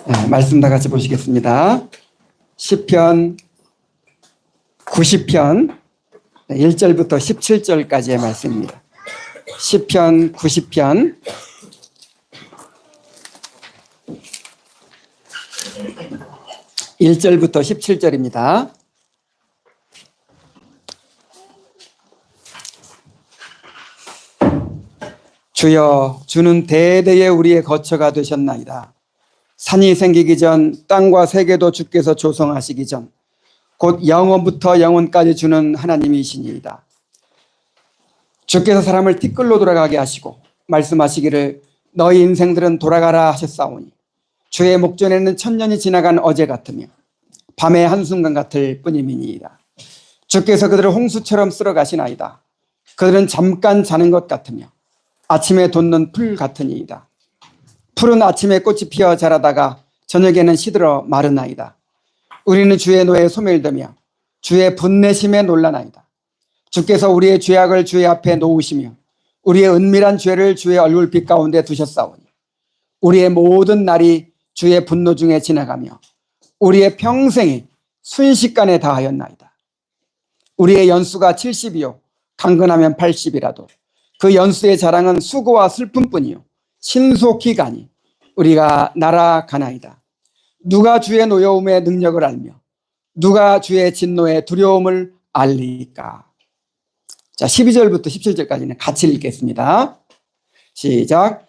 네, 말씀 다 같이 보시겠습니다. 시편 90편 1절부터 17절까지의 말씀입니다. 시편 90편 1절부터 17절입니다. 주여, 주는 대대에 우리의 거처가 되셨나이다. 산이 생기기 전, 땅과 세계도 주께서 조성하시기 전, 곧 영원부터 영원까지 주는 하나님이시니이다. 주께서 사람을 티끌로 돌아가게 하시고 말씀하시기를 너희 인생들은 돌아가라 하셨사오니 주의 목전에는 천년이 지나간 어제 같으며 밤의 한순간 같을 뿐이니이다. 주께서 그들을 홍수처럼 쓸어 가시나이다. 그들은 잠깐 자는 것 같으며 아침에 돋는 풀 같으니이다. 풀은 아침에 꽃이 피어 자라다가 저녁에는 시들어 마르나이다. 우리는 주의 노에 소멸되며 주의 분내심에 놀라나이다. 주께서 우리의 죄악을 주의 앞에 놓으시며 우리의 은밀한 죄를 주의 얼굴빛 가운데 두셨사오니 우리의 모든 날이 주의 분노 중에 지나가며 우리의 평생이 순식간에 다하였나이다. 우리의 연수가 70이요 강건하면 80이라도 그 연수의 자랑은 수고와 슬픔뿐이요 신속히 가니 우리가 날아가나이다. 누가 주의 노여움의 능력을 알며 누가 주의 진노의 두려움을 알리까. 자, 12절부터 17절까지는 같이 읽겠습니다. 시작.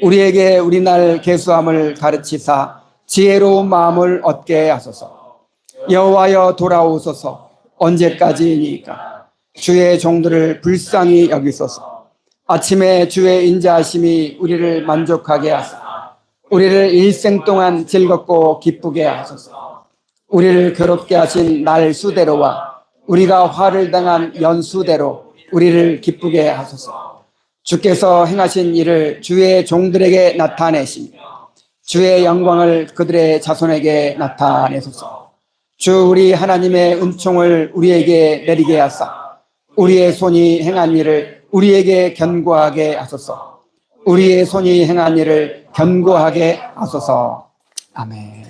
우리에게 우리날 계수함을 가르치사 지혜로운 마음을 얻게 하소서. 여호와여 돌아오소서. 언제까지니까. 주의 종들을 불쌍히 여기소서. 아침에 주의 인자하심이 우리를 만족하게 하소서. 우리를 일생 동안 즐겁고 기쁘게 하소서. 우리를 괴롭게 하신 날 수대로와 우리가 화를 당한 연수대로 우리를 기쁘게 하소서. 주께서 행하신 일을 주의 종들에게 나타내시며 주의 영광을 그들의 자손에게 나타내소서. 주 우리 하나님의 은총을 우리에게 내리게 하사 우리의 손이 행한 일을 우리에게 견고하게 하소서. 우리의 손이 행한 일을 견고하게 하소서. 아멘.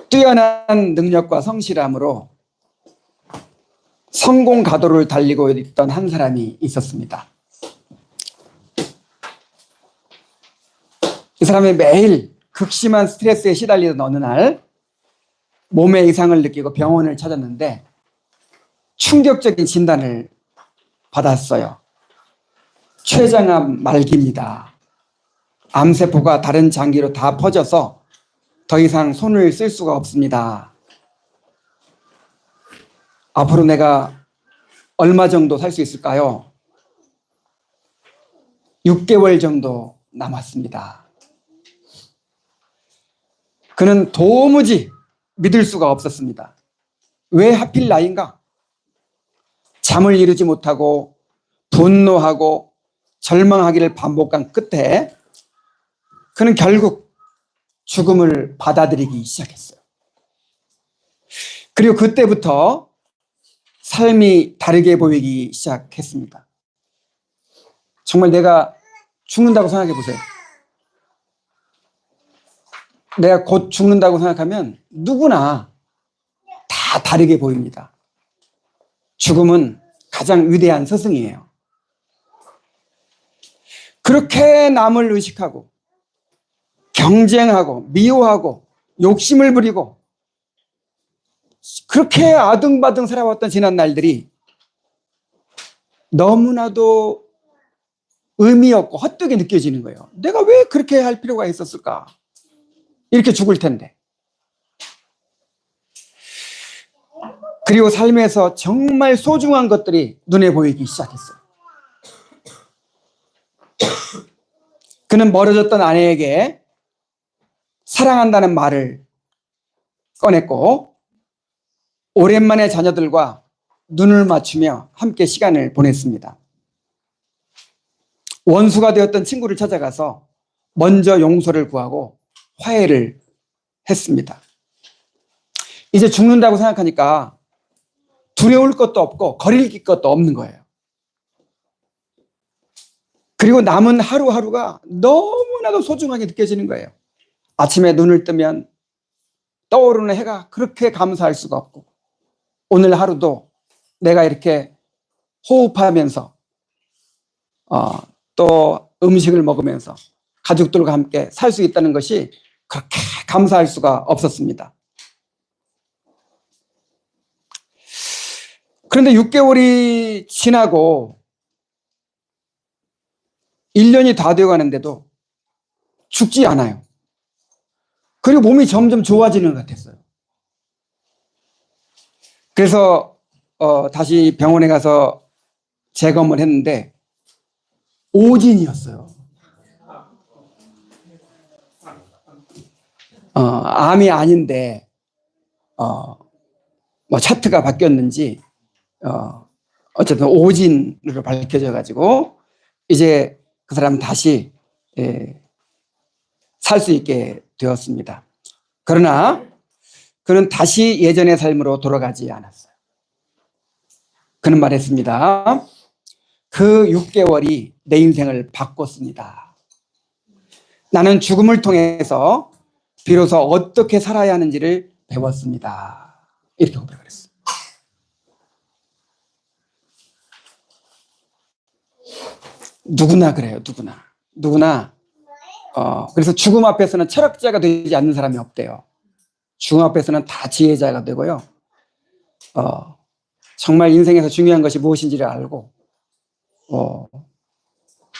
뛰어난 능력과 성실함으로 성공 가도를 달리고 있던 한 사람이 있었습니다. 이 사람이 매일 극심한 스트레스에 시달리던 어느 날 몸의 이상을 느끼고 병원을 찾았는데 충격적인 진단을 받았어요. 췌장암 말기입니다. 암세포가 다른 장기로 다 퍼져서 더 이상 손을 쓸 수가 없습니다. 앞으로 내가 얼마 정도 살 수 있을까요? 6개월 정도 남았습니다. 그는 도무지 믿을 수가 없었습니다. 왜 하필 나인가? 잠을 이루지 못하고 분노하고 절망하기를 반복한 끝에 그는 결국 죽음을 받아들이기 시작했어요. 그리고 그때부터 삶이 다르게 보이기 시작했습니다. 정말 내가 죽는다고 생각해 보세요. 내가 곧 죽는다고 생각하면 누구나 다 다르게 보입니다. 죽음은 가장 위대한 스승이에요. 그렇게 남을 의식하고 경쟁하고 미워하고 욕심을 부리고 그렇게 아등바등 살아왔던 지난 날들이 너무나도 의미 없고 헛되게 느껴지는 거예요. 내가 왜 그렇게 할 필요가 있었을까? 이렇게 죽을 텐데. 그리고 삶에서 정말 소중한 것들이 눈에 보이기 시작했어요. 그는 멀어졌던 아내에게 사랑한다는 말을 꺼냈고 오랜만에 자녀들과 눈을 맞추며 함께 시간을 보냈습니다. 원수가 되었던 친구를 찾아가서 먼저 용서를 구하고 화해를 했습니다. 이제 죽는다고 생각하니까 두려울 것도 없고 거릴 것도 없는 거예요. 그리고 남은 하루하루가 너무나도 소중하게 느껴지는 거예요. 아침에 눈을 뜨면 떠오르는 해가 그렇게 감사할 수가 없고, 오늘 하루도 내가 이렇게 호흡하면서 또 음식을 먹으면서 가족들과 함께 살 수 있다는 것이 그렇게 감사할 수가 없었습니다. 그런데 6개월이 지나고 1년이 다 되어 가는데도 죽지 않아요. 그리고 몸이 점점 좋아지는 것 같았어요. 그래서 다시 병원에 가서 재검을 했는데 오진이었어요. 암이 아닌데 뭐 차트가 바뀌었는지 어쨌든 오진으로 밝혀져 가지고 이제 그 사람은 다시 살 수 있게 되었습니다. 그러나 그는 다시 예전의 삶으로 돌아가지 않았어요. 그는 말했습니다. 그 6개월이 내 인생을 바꿨습니다. 나는 죽음을 통해서 비로소 어떻게 살아야 하는지를 배웠습니다. 이렇게 고백을 했어요. 누구나 그래요. 누구나. 그래서 죽음 앞에서는 철학자가 되지 않는 사람이 없대요. 죽음 앞에서는 다 지혜자가 되고요. 정말 인생에서 중요한 것이 무엇인지를 알고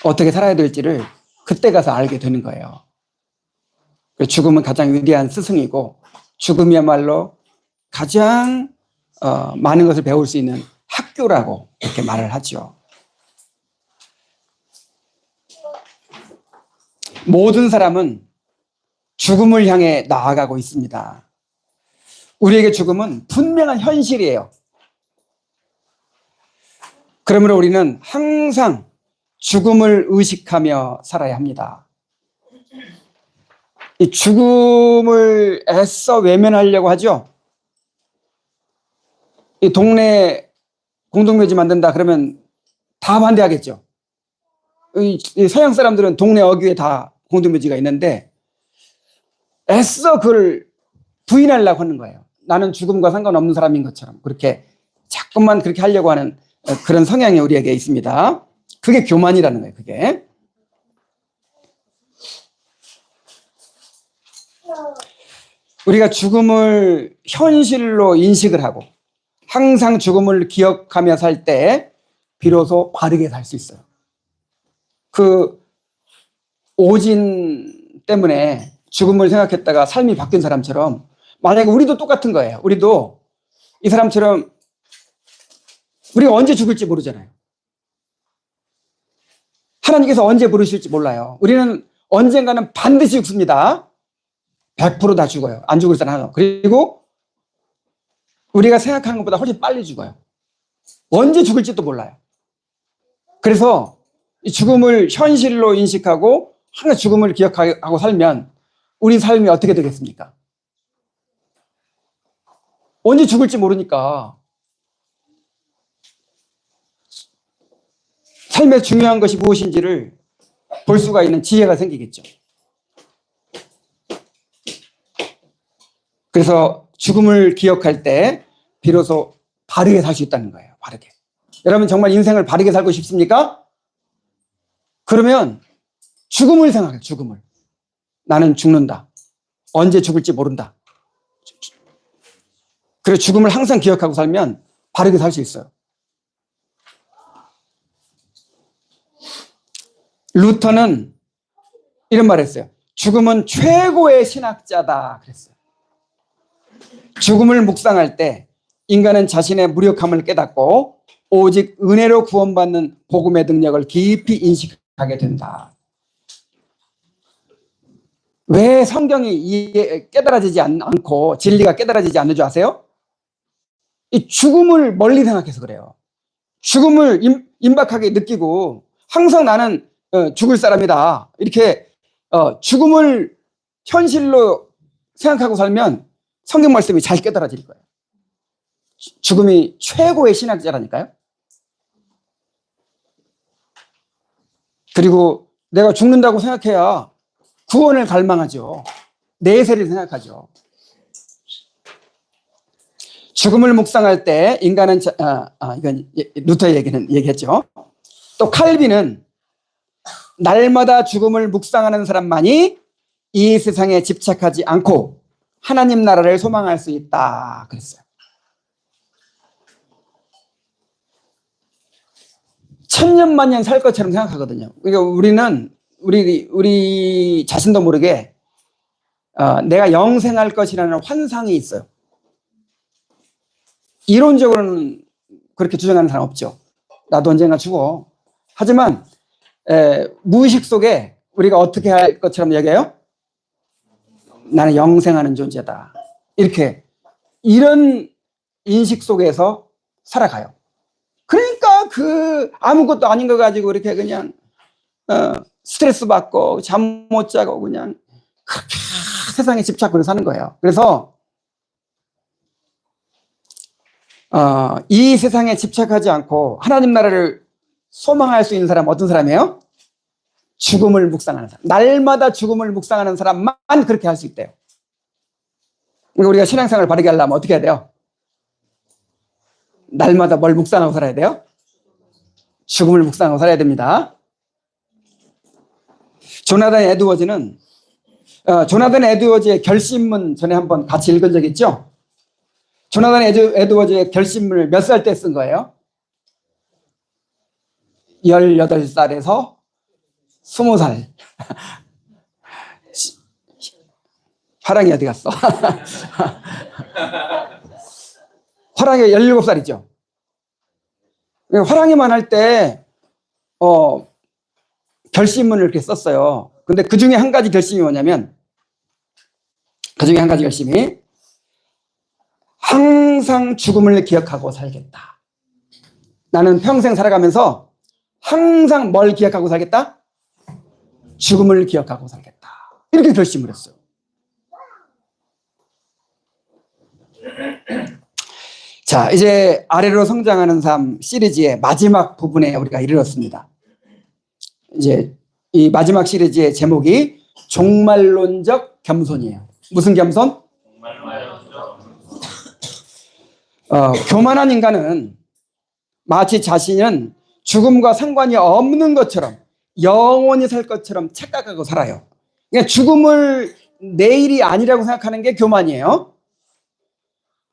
어떻게 살아야 될지를 그때 가서 알게 되는 거예요. 죽음은 가장 위대한 스승이고, 죽음이야말로 가장 많은 것을 배울 수 있는 학교라고 이렇게 말을 하죠. 모든 사람은 죽음을 향해 나아가고 있습니다. 우리에게 죽음은 분명한 현실이에요. 그러므로 우리는 항상 죽음을 의식하며 살아야 합니다. 이 죽음을 애써 외면하려고 하죠. 이 동네 공동묘지 만든다 그러면 다 반대하겠죠. 이 서양 사람들은 동네 어귀에 다 공동묘지가 있는데 애써 그걸 부인하려고 하는 거예요. 나는 죽음과 상관없는 사람인 것처럼 그렇게 자꾸만 그렇게 하려고 하는 그런 성향이 우리에게 있습니다. 그게 교만이라는 거예요. 그게. 우리가 죽음을 현실로 인식을 하고 항상 죽음을 기억하며 살 때 비로소 바르게 살 수 있어요. 그 오진 때문에 죽음을 생각했다가 삶이 바뀐 사람처럼 만약에 우리도 똑같은 거예요. 우리도 이 사람처럼 우리가 언제 죽을지 모르잖아요. 하나님께서 언제 부르실지 몰라요. 우리는 언젠가는 반드시 죽습니다. 100% 다 죽어요. 안 죽을 사람 하나. 그리고 우리가 생각하는 것보다 훨씬 빨리 죽어요. 언제 죽을지도 몰라요. 그래서 이 죽음을 현실로 인식하고 항상 죽음을 기억하고 살면 우리 삶이 어떻게 되겠습니까? 언제 죽을지 모르니까 삶에 중요한 것이 무엇인지를 볼 수가 있는 지혜가 생기겠죠. 그래서 죽음을 기억할 때 비로소 바르게 살 수 있다는 거예요. 바르게. 여러분 정말 인생을 바르게 살고 싶습니까? 그러면 죽음을 생각해요. 죽음을. 나는 죽는다. 언제 죽을지 모른다. 그래서 죽음을 항상 기억하고 살면 바르게 살 수 있어요. 루터는 이런 말을 했어요. 죽음은 최고의 신학자다 그랬어요. 죽음을 묵상할 때 인간은 자신의 무력함을 깨닫고 오직 은혜로 구원받는 복음의 능력을 깊이 인식하게 된다. 왜 성경이 깨달아지지 않고 진리가 깨달아지지 않는 줄 아세요? 이 죽음을 멀리 생각해서 그래요. 죽음을 임박하게 느끼고 항상 나는 죽을 사람이다. 이렇게 죽음을 현실로 생각하고 살면 성경 말씀이 잘 깨달아질 거예요. 죽음이 최고의 신학자라니까요. 그리고 내가 죽는다고 생각해야 구원을 갈망하죠. 내세를 생각하죠. 죽음을 묵상할 때 인간은 이건 루터의 얘기했죠. 또 칼빈은 날마다 죽음을 묵상하는 사람만이 이 세상에 집착하지 않고 하나님 나라를 소망할 수 있다 그랬어요. 천년만년 살 것처럼 생각하거든요. 그러니까 우리는 우리 자신도 모르게 내가 영생할 것이라는 환상이 있어요. 이론적으로는 그렇게 주장하는 사람 없죠. 나도 언젠가 죽어. 하지만 무의식 속에 우리가 어떻게 할 것처럼 얘기해요? 나는 영생하는 존재다. 이런 인식 속에서 살아가요. 그러니까 아무것도 아닌 거 가지고 이렇게 그냥 스트레스 받고 잠 못 자고 그냥 그렇게 세상에 집착하고 사는 거예요. 그래서 이 세상에 집착하지 않고 하나님 나라를 소망할 수 있는 사람 어떤 사람이에요? 죽음을 묵상하는 사람. 날마다 죽음을 묵상하는 사람만 그렇게 할 수 있대요. 그러니까 우리가 신앙생활을 바르게 하려면 어떻게 해야 돼요? 날마다 뭘 묵상하고 살아야 돼요? 죽음을 묵상하고 살아야 됩니다. 조나단 에드워즈의 결심문 전에 한번 같이 읽은 적 있죠? 조나단 에드워즈의 결심문을 몇 살 때 쓴 거예요? 18살에서 20살. 화랑이 어디 갔어? 화랑이 17살이죠. 화랑이만 할 때 결심문을 이렇게 썼어요. 근데 그 중에 한 가지 결심이 뭐냐면 항상 죽음을 기억하고 살겠다. 나는 평생 살아가면서 항상 뭘 기억하고 살겠다? 죽음을 기억하고 살겠다. 이렇게 결심을 했어요. 자, 이제 아래로 성장하는 삶 시리즈의 마지막 부분에 우리가 이르렀습니다. 이제 이 마지막 시리즈의 제목이 종말론적 겸손이에요. 무슨 겸손? 교만한 인간은 마치 자신은 죽음과 상관이 없는 것처럼 영원히 살 것처럼 착각하고 살아요. 그러니까 죽음을 내일이 아니라고 생각하는 게 교만이에요.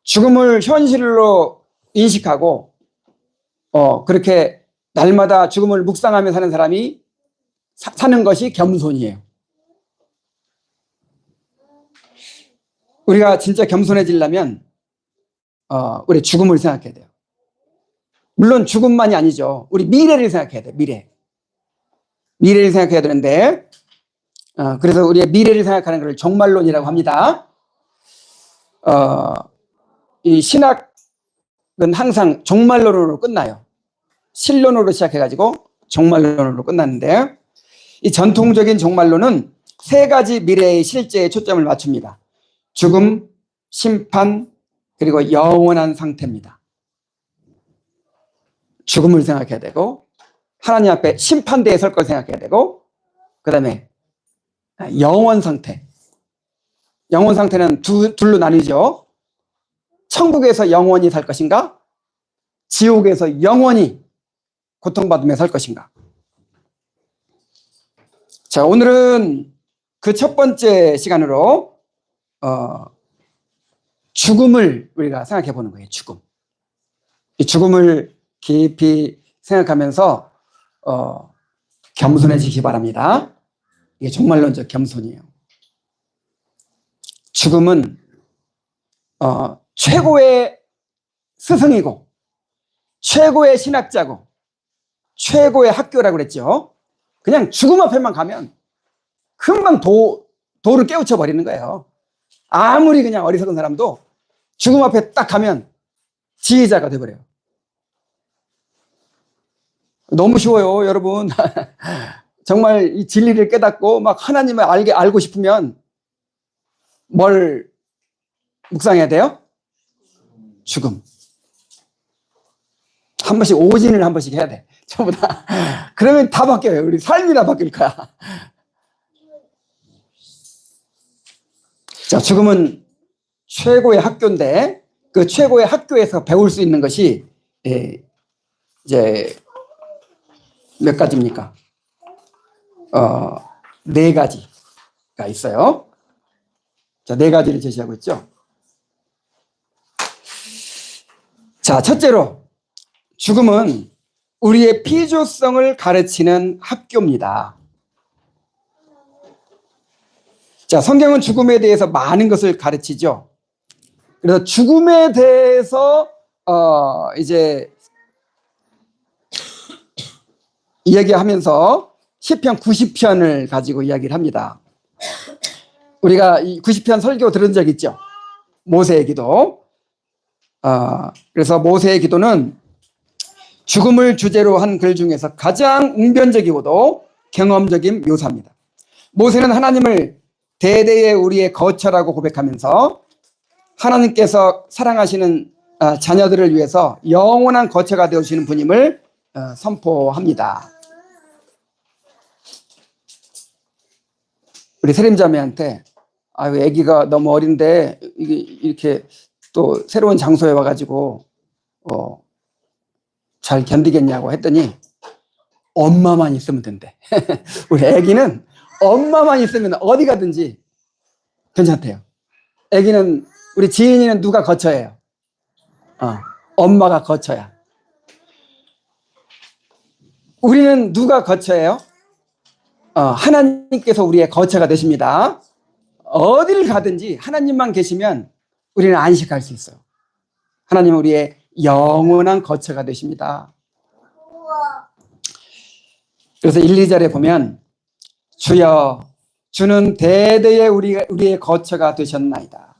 죽음을 현실로 인식하고 그렇게 날마다 죽음을 묵상하며 사는 사람이 사는 것이 겸손이에요. 우리가 진짜 겸손해지려면 우리 죽음을 생각해야 돼요. 물론 죽음만이 아니죠. 우리 미래를 생각해야 돼요. 미래를 생각해야 되는데 그래서 우리의 미래를 생각하는 것을 종말론이라고 합니다. 이 신학은 항상 종말론으로 끝나요. 신론으로 시작해가지고 종말론으로 끝났는데 이 전통적인 종말론은 세 가지 미래의 실제에 초점을 맞춥니다. 죽음, 심판, 그리고 영원한 상태입니다. 죽음을 생각해야 되고 하나님 앞에 심판대에 설 걸 생각해야 되고 그 다음에 영원 상태. 영원 상태는 둘로 나뉘죠. 천국에서 영원히 살 것인가? 지옥에서 영원히 고통받으며 살 것인가? 자, 오늘은 그 첫 번째 시간으로 죽음을 우리가 생각해 보는 거예요. 죽음. 이 죽음을 깊이 생각하면서 겸손해지기 바랍니다. 이게 종말론적 겸손이에요. 죽음은 최고의 스승이고 최고의 신학자고 최고의 학교라고 그랬죠. 그냥 죽음 앞에만 가면 금방 도를 깨우쳐 버리는 거예요. 아무리 그냥 어리석은 사람도 죽음 앞에 딱 가면 지혜자가 돼버려요. 너무 쉬워요, 여러분. 정말 이 진리를 깨닫고 막 하나님을 알고 싶으면 뭘 묵상해야 돼요? 죽음. 한 번씩 오진을 한 번씩 해야 돼. 전부 다. 그러면 다 바뀌어요. 우리 삶이 다 바뀔 거야. 자, 죽음은 최고의 학교인데 그 최고의 학교에서 배울 수 있는 것이 이제 몇 가지입니까? 네 가지가 있어요. 자, 네 가지를 제시하고 있죠. 자, 첫째로 죽음은 우리의 필요성을 가르치는 학교입니다. 자, 성경은 죽음에 대해서 많은 것을 가르치죠. 그래서 죽음에 대해서 이제 이야기하면서 시편 90편을 가지고 이야기를 합니다. 우리가 이 90편 설교 들은 적 있죠? 모세의 기도. 그래서 모세의 기도는 죽음을 주제로 한 글 중에서 가장 웅변적이고도 경험적인 묘사입니다. 모세는 하나님을 대대의 우리의 거처라고 고백하면서 하나님께서 사랑하시는 자녀들을 위해서 영원한 거처가 되어주시는 분임을 선포합니다. 우리 세림자매한테 아기가 너무 어린데 이렇게 또 새로운 장소에 와가지고 잘 견디겠냐고 했더니 엄마만 있으면 된대. 우리 아기는 엄마만 있으면 어디 가든지 괜찮대요. 아기는 우리 지인이는 누가 거처예요? 엄마가 거처야. 우리는 누가 거처예요? 하나님께서 우리의 거처가 되십니다. 어디를 가든지 하나님만 계시면 우리는 안식할 수 있어요. 하나님은 우리의 영원한 거처가 되십니다. 그래서 1, 2절에 보면 주여 주는 대대의 우리의 거처가 되셨나이다.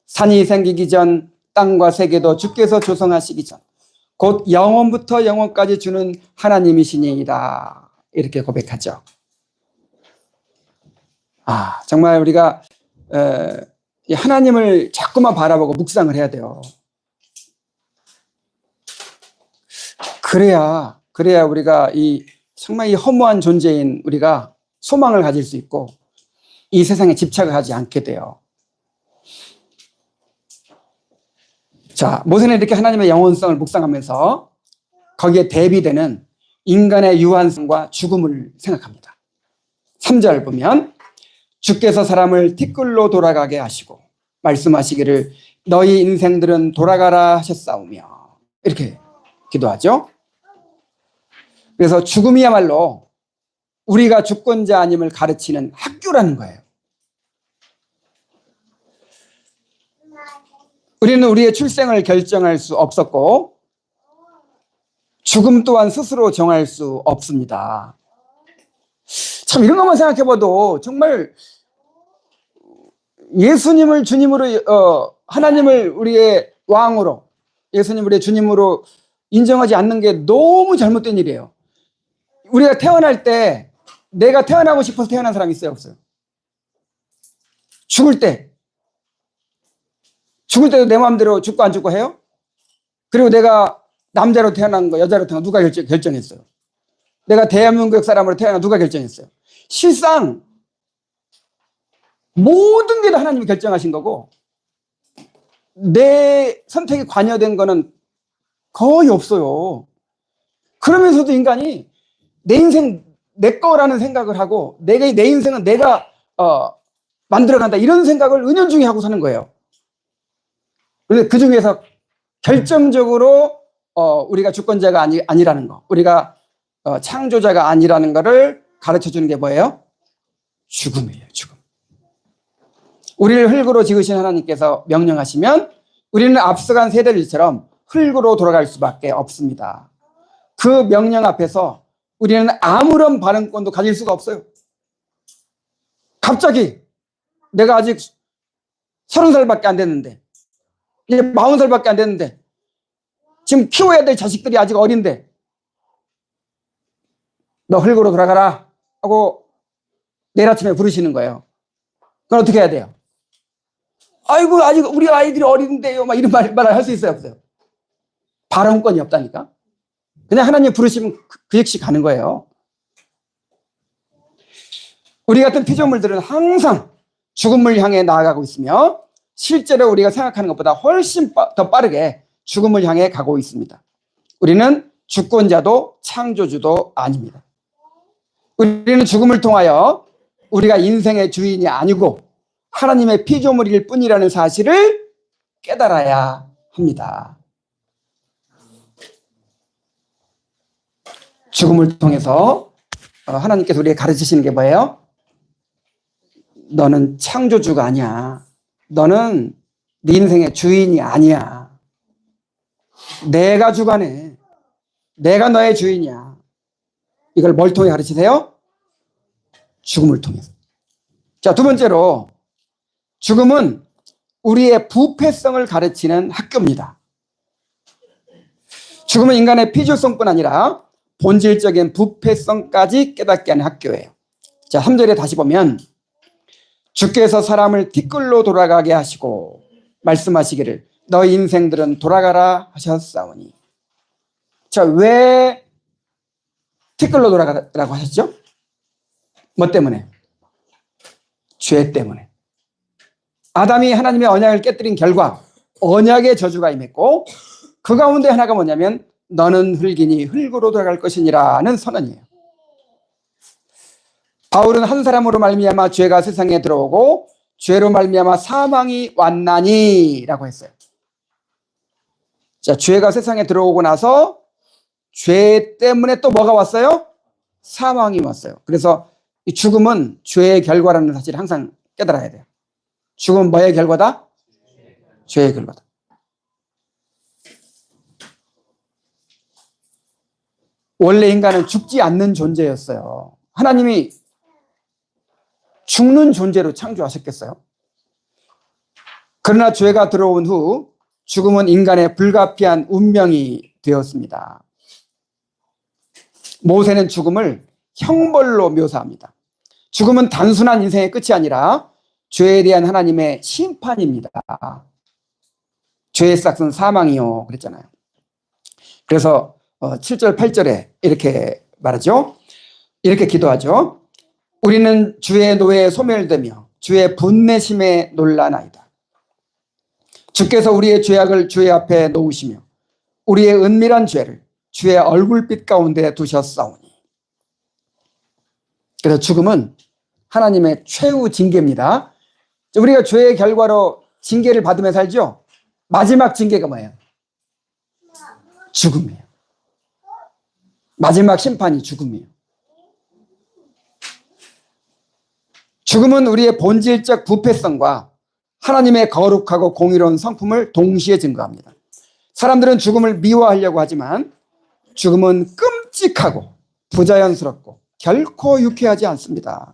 산이 생기기 전 땅과 세계도 주께서 조성하시기 전 곧 영원부터 영원까지 주는 하나님이시니이다. 이렇게 고백하죠. 정말 우리가 하나님을 자꾸만 바라보고 묵상을 해야 돼요. 그래야 우리가 정말 이 허무한 존재인 우리가 소망을 가질 수 있고 이 세상에 집착을 하지 않게 돼요. 자, 모세는 이렇게 하나님의 영원성을 묵상하면서 거기에 대비되는 인간의 유한성과 죽음을 생각합니다. 3절 보면 주께서 사람을 티끌로 돌아가게 하시고 말씀하시기를 너희 인생들은 돌아가라 하셨사오며 이렇게 기도하죠. 그래서 죽음이야말로 우리가 주권자 아님을 가르치는 학교라는 거예요. 우리는 우리의 출생을 결정할 수 없었고 죽음 또한 스스로 정할 수 없습니다. 참 이런 것만 생각해봐도 정말 예수님을 주님으로 하나님을 우리의 왕으로 예수님 우리의 주님으로 인정하지 않는 게 너무 잘못된 일이에요. 우리가 태어날 때 내가 태어나고 싶어서 태어난 사람 있어요, 없어요? 죽을 때도 내 마음대로 죽고 안 죽고 해요? 그리고 내가 남자로 태어난 거 여자로 태어난 거 누가 결정했어요? 내가 대한민국 사람으로 태어난 누가 결정했어요? 실상 모든 게 다 하나님이 결정하신 거고 내 선택이 관여된 거는 거의 없어요. 그러면서도 인간이 내 인생 내 거라는 생각을 하고 내 인생은 내가 만들어간다 이런 생각을 은연중에 하고 사는 거예요. 그런데 그 중에서 결정적으로 우리가 주권자가 아니라는 거, 우리가 창조자가 아니라는 거를 가르쳐 주는 게 뭐예요? 죽음이에요, 죽음. 우리를 흙으로 지으신 하나님께서 명령하시면 우리는 앞서간 세대들처럼 흙으로 돌아갈 수밖에 없습니다. 그 명령 앞에서 우리는 아무런 발언권도 가질 수가 없어요. 갑자기 내가 아직 30살밖에 안 됐는데 이제 40살밖에 안 됐는데 지금 키워야 될 자식들이 아직 어린데 너 흙으로 돌아가라 하고 내일 아침에 부르시는 거예요. 그럼 어떻게 해야 돼요? 아이고 아직 우리 아이들이 어린데요 막 이런 말을 할 수 있어요, 없어요? 발언권이 없다니까. 그냥 하나님 부르시면 그 역시 가는 거예요. 우리 같은 피조물들은 항상 죽음을 향해 나아가고 있으며 실제로 우리가 생각하는 것보다 훨씬 더 빠르게 죽음을 향해 가고 있습니다. 우리는 주권자도 창조주도 아닙니다. 우리는 죽음을 통하여 우리가 인생의 주인이 아니고 하나님의 피조물일 뿐이라는 사실을 깨달아야 합니다. 죽음을 통해서 하나님께서 우리에게 가르치시는 게 뭐예요? 너는 창조주가 아니야. 너는 네 인생의 주인이 아니야. 내가 주관해. 내가 너의 주인이야. 이걸 뭘 통해 가르치세요? 죽음을 통해서. 자, 두 번째로 죽음은 우리의 부패성을 가르치는 학교입니다. 죽음은 인간의 피조성뿐 아니라 본질적인 부패성까지 깨닫게 하는 학교예요. 자, 3절에 다시 보면 주께서 사람을 티끌로 돌아가게 하시고 말씀하시기를 너희 인생들은 돌아가라 하셨사오니. 자, 왜 티끌로 돌아가라고 하셨죠? 뭐 때문에? 죄 때문에. 아담이 하나님의 언약을 깨뜨린 결과 언약의 저주가 임했고 그 가운데 하나가 뭐냐면 너는 흙이니 흙으로 돌아갈 것이니라는 선언이에요. 바울은 한 사람으로 말미암아 죄가 세상에 들어오고 죄로 말미암아 사망이 왔나니 라고 했어요. 자, 죄가 세상에 들어오고 나서 죄 때문에 또 뭐가 왔어요? 사망이 왔어요. 그래서 이 죽음은 죄의 결과라는 사실을 항상 깨달아야 돼요. 죽음은 뭐의 결과다? 죄의 결과다. 원래 인간은 죽지 않는 존재였어요. 하나님이 죽는 존재로 창조하셨겠어요? 그러나 죄가 들어온 후 죽음은 인간의 불가피한 운명이 되었습니다. 모세는 죽음을 형벌로 묘사합니다. 죽음은 단순한 인생의 끝이 아니라 죄에 대한 하나님의 심판입니다. 죄의 싹은 사망이요 그랬잖아요. 그래서 7절 8절에 이렇게 말하죠. 이렇게 기도하죠. 우리는 주의 노예에 소멸되며 주의 분내심에 놀라나이다. 주께서 우리의 죄악을 주의 앞에 놓으시며 우리의 은밀한 죄를 주의 얼굴빛 가운데 두셨사오니. 그래서 죽음은 하나님의 최후 징계입니다. 우리가 죄의 결과로 징계를 받으며 살죠. 마지막 징계가 뭐예요? 죽음이에요. 마지막 심판이 죽음이에요. 죽음은 우리의 본질적 부패성과 하나님의 거룩하고 공의로운 성품을 동시에 증거합니다. 사람들은 죽음을 미워하려고 하지만 죽음은 끔찍하고 부자연스럽고 결코 유쾌하지 않습니다.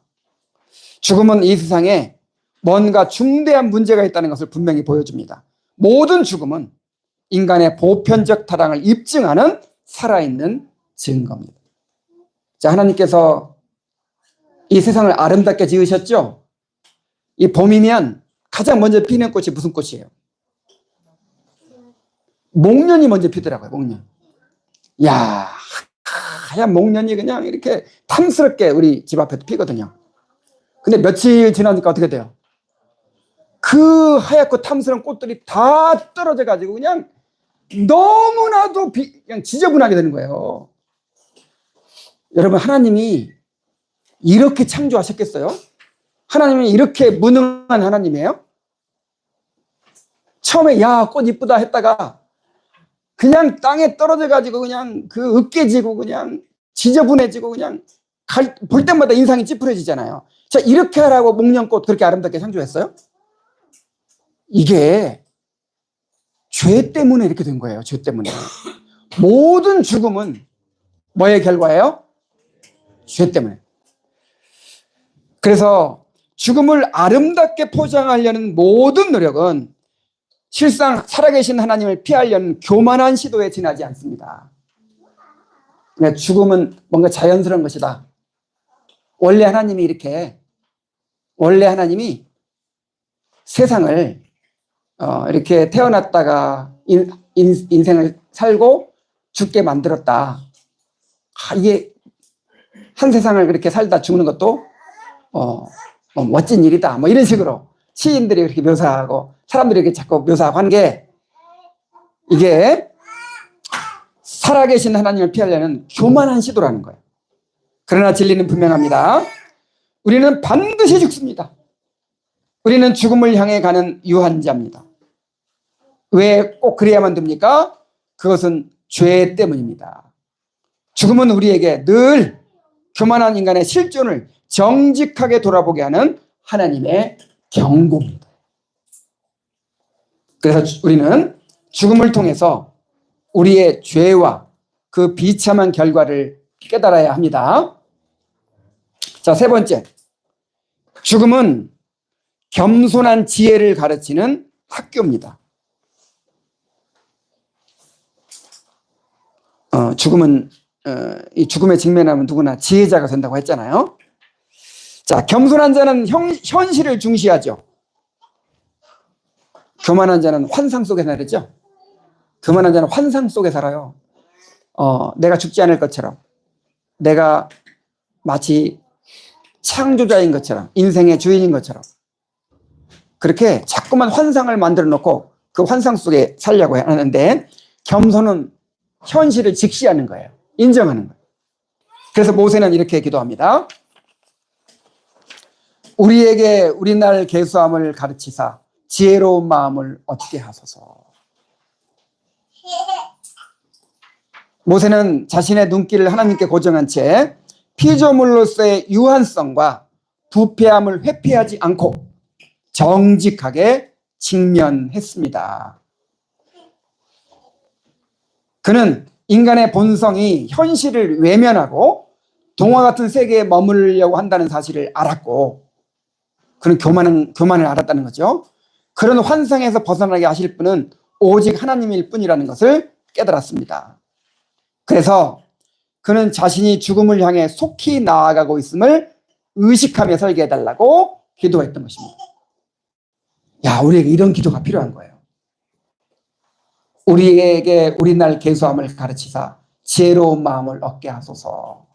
죽음은 이 세상에 뭔가 중대한 문제가 있다는 것을 분명히 보여줍니다. 모든 죽음은 인간의 보편적 타락을 입증하는 살아있는 증거입니다. 자, 하나님께서 이 세상을 아름답게 지으셨죠? 이 봄이면 가장 먼저 피는 꽃이 무슨 꽃이에요? 목련이 먼저 피더라고요, 목련. 야, 하얀 목련이 그냥 이렇게 탐스럽게 우리 집 앞에도 피거든요. 근데 며칠 지나니까 어떻게 돼요? 그 하얗고 탐스러운 꽃들이 다 떨어져가지고 그냥 너무나도 그냥 지저분하게 되는 거예요. 여러분, 하나님이 이렇게 창조하셨겠어요? 하나님이 이렇게 무능한 하나님이에요? 처음에 야, 꽃 이쁘다 했다가 그냥 땅에 떨어져가지고 그냥 그 으깨지고 그냥 지저분해지고 그냥 볼 때마다 인상이 찌푸려지잖아요. 자, 이렇게 하라고 목련꽃 그렇게 아름답게 창조했어요? 이게 죄 때문에 이렇게 된 거예요. 죄 때문에. 모든 죽음은 뭐의 결과예요? 죄 때문에. 그래서 죽음을 아름답게 포장하려는 모든 노력은 실상 살아계신 하나님을 피하려는 교만한 시도에 지나지 않습니다. 그러니까 죽음은 뭔가 자연스러운 것이다. 원래 하나님이 세상을 이렇게 태어났다가 인생을 살고 죽게 만들었다. 이게 한 세상을 그렇게 살다 죽는 것도 멋진 일이다. 뭐 이런 식으로 시인들이 그렇게 묘사하고 사람들이 이렇게 자꾸 묘사하고 하는 게, 이게 살아계신 하나님을 피하려는 교만한 시도라는 거예요. 그러나 진리는 분명합니다. 우리는 반드시 죽습니다. 우리는 죽음을 향해 가는 유한자입니다. 왜 꼭 그래야만 됩니까? 그것은 죄 때문입니다. 죽음은 우리에게 늘 교만한 인간의 실존을 정직하게 돌아보게 하는 하나님의 경고입니다. 그래서 우리는 죽음을 통해서 우리의 죄와 그 비참한 결과를 깨달아야 합니다. 자, 세 번째. 죽음은 겸손한 지혜를 가르치는 학교입니다. 죽음은 이 죽음에 직면하면 누구나 지혜자가 된다고 했잖아요. 자, 겸손한 자는 현실을 중시하죠. 교만한 자는 환상 속에 살죠. 교만한 자는 환상 속에 살아요. 내가 죽지 않을 것처럼, 내가 마치 창조자인 것처럼, 인생의 주인인 것처럼, 그렇게 자꾸만 환상을 만들어 놓고 그 환상 속에 살려고 하는데, 겸손은 현실을 직시하는 거예요. 인정하는 거예요. 그래서 모세는 이렇게 기도합니다. 우리에게 우리날 계수함을 가르치사 지혜로운 마음을 얻게 하소서. 모세는 자신의 눈길을 하나님께 고정한 채 피조물로서의 유한성과 부패함을 회피하지 않고 정직하게 직면했습니다. 그는 인간의 본성이 현실을 외면하고 동화 같은 세계에 머무르려고 한다는 사실을 알았고, 그는 교만을 알았다는 거죠. 그런 환상에서 벗어나게 하실 분은 오직 하나님일 뿐이라는 것을 깨달았습니다. 그래서 그는 자신이 죽음을 향해 속히 나아가고 있음을 의식하며 살게 해달라고 기도했던 것입니다. 우리에게 이런 기도가 필요한 거예요. 우리에게 우리날 계수함을 가르치사 지혜로운 마음을 얻게 하소서.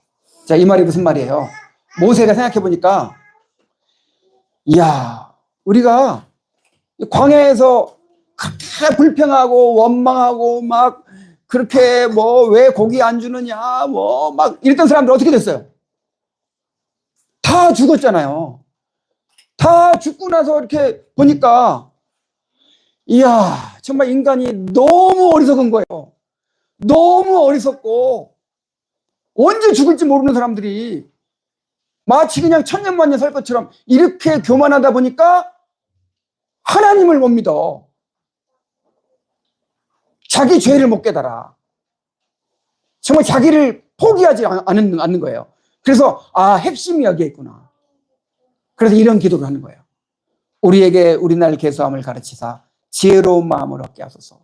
자, 이 말이 무슨 말이에요? 모세가 생각해 보니까, 우리가 광야에서 그렇게 불평하고 원망하고 막 그렇게 왜 고기 안 주느냐 막 이랬던 사람들 어떻게 됐어요? 다 죽었잖아요. 다 죽고 나서 이렇게 보니까, 정말 인간이 너무 어리석은 거예요. 너무 어리석고 언제 죽을지 모르는 사람들이 마치 그냥 천년만년 살 것처럼 이렇게 교만하다 보니까 하나님을 못 믿어. 자기 죄를 못 깨달아. 정말 자기를 포기하지 않는 거예요. 그래서 핵심이 여기에 있구나. 그래서 이런 기도를 하는 거예요. 우리에게 우리날 계수함을 가르치사 지혜로운 마음을 얻게 하소서.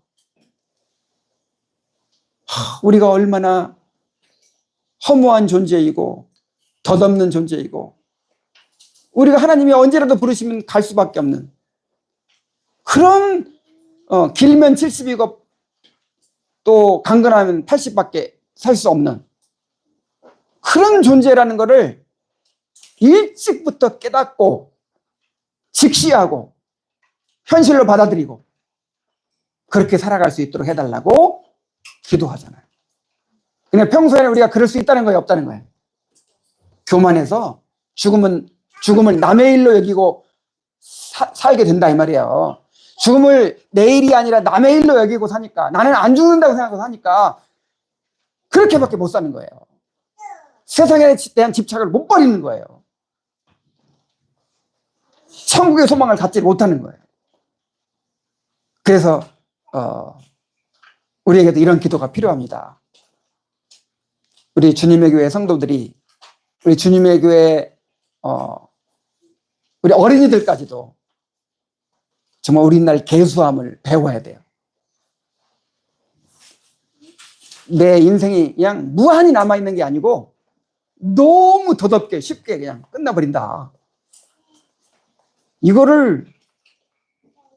우리가 얼마나 허무한 존재이고 덧없는 존재이고, 우리가 하나님이 언제라도 부르시면 갈 수밖에 없는 그런, 길면 70이고 또 강건하면 80밖에 살 수 없는 그런 존재라는 것을 일찍부터 깨닫고 직시하고 현실로 받아들이고 그렇게 살아갈 수 있도록 해달라고 기도하잖아요. 그냥 평소에는 우리가 그럴 수 있다는 거예요, 없다는 거예요? 교만해서 죽음을 남의 일로 여기고 살게 된다, 이 말이에요. 죽음을 내 일이 아니라 남의 일로 여기고 사니까, 나는 안 죽는다고 생각하고 사니까 그렇게밖에 못 사는 거예요. 세상에 대한 집착을 못 버리는 거예요. 천국의 소망을 갖지 못하는 거예요. 그래서 우리에게도 이런 기도가 필요합니다. 우리 주님의 교회 성도들이, 우리 주님의 교회 우리 어린이들까지도 정말 우리날 계수함을 배워야 돼요. 내 인생이 그냥 무한히 남아있는 게 아니고 너무 더덥게 쉽게 그냥 끝나버린다. 이거를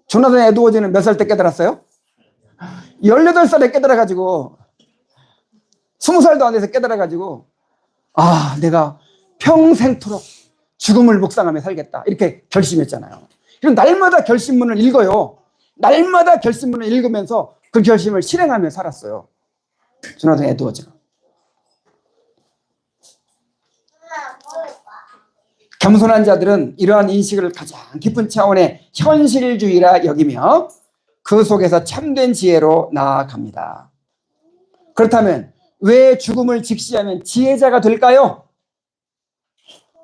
조나단 에드워즈는 몇 살 때 깨달았어요? 18살에 깨달아가지고 20살도 안 돼서 깨달아가지고, 아, 내가 평생토록 죽음을 묵상하며 살겠다. 이렇게 결심했잖아요. 그럼 날마다 결심문을 읽어요. 날마다 결심문을 읽으면서 그 결심을 실행하며 살았어요. 조나단 에드워즈가. 겸손한 자들은 이러한 인식을 가장 깊은 차원의 현실주의라 여기며 그 속에서 참된 지혜로 나아갑니다. 그렇다면 왜 죽음을 직시하면 지혜자가 될까요?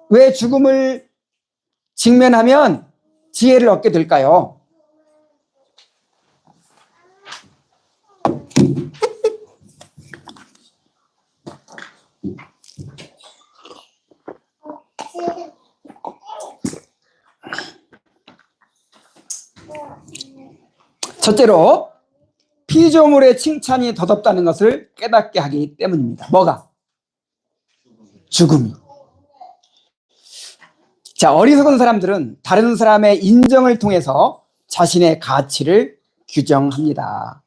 왜 죽음을 직면하면 지혜를 얻게 될까요? 첫째로 피조물의 칭찬이 덧없다는 것을 깨닫게 하기 때문입니다. 뭐가? 죽음이. 자, 어리석은 사람들은 다른 사람의 인정을 통해서 자신의 가치를 규정합니다.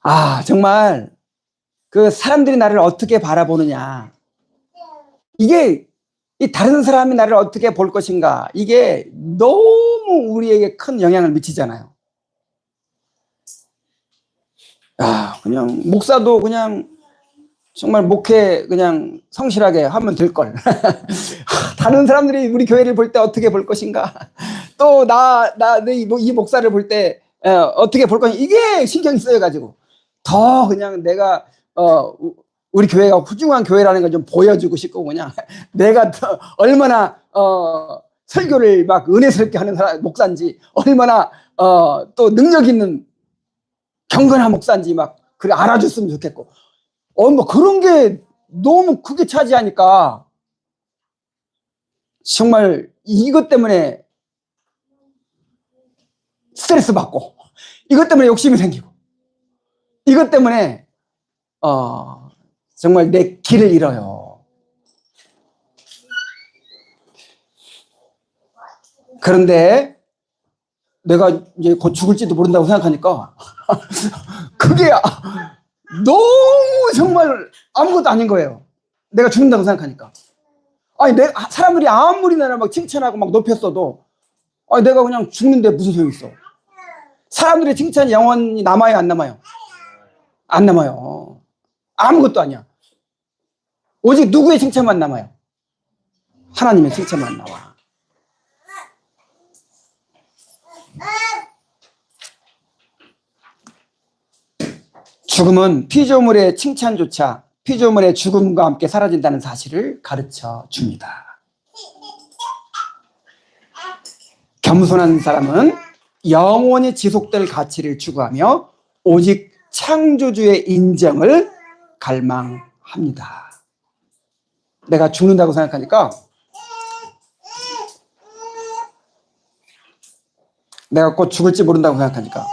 아, 정말 그 사람들이 나를 어떻게 바라보느냐, 이게 이 다른 사람이 나를 어떻게 볼 것인가, 이게 너무 우리에게 큰 영향을 미치잖아요. 야, 그냥 목사도 그냥 정말 목회 그냥 성실하게 하면 될 걸. 다른 사람들이 우리 교회를 볼 때 어떻게 볼 것인가, 또 이 목사를 볼 때 어떻게 볼 것인가, 이게 신경이 쓰여가지고 더 그냥 내가 우리 교회가 훌륭한 교회라는 걸 좀 보여주고 싶고, 그냥 내가 얼마나 설교를 막 은혜스럽게 하는 목사인지, 얼마나 또 능력 있는 경건한 목사인지 막 그래 알아줬으면 좋겠고, 뭐 그런 게 너무 크게 차지하니까 정말 이것 때문에 스트레스 받고, 이것 때문에 욕심이 생기고, 이것 때문에 정말 내 길을 잃어요. 그런데 내가 이제 곧 죽을지도 모른다고 생각하니까 그게 너무 정말 아무것도 아닌 거예요. 내가 죽는다고 생각하니까. 아니, 사람들이 아무리 나를 막 칭찬하고 막 높였어도, 아니, 내가 그냥 죽는데 무슨 소용이 있어. 사람들의 칭찬이 영원히 남아요, 안 남아요? 안 남아요. 아무것도 아니야. 오직 누구의 칭찬만 남아요? 하나님의 칭찬만 나와. 죽음은 피조물의 칭찬조차 피조물의 죽음과 함께 사라진다는 사실을 가르쳐 줍니다. 겸손한 사람은 영원히 지속될 가치를 추구하며 오직 창조주의 인정을 갈망합니다. 내가 죽는다고 생각하니까, 내가 곧 죽을지 모른다고 생각하니까,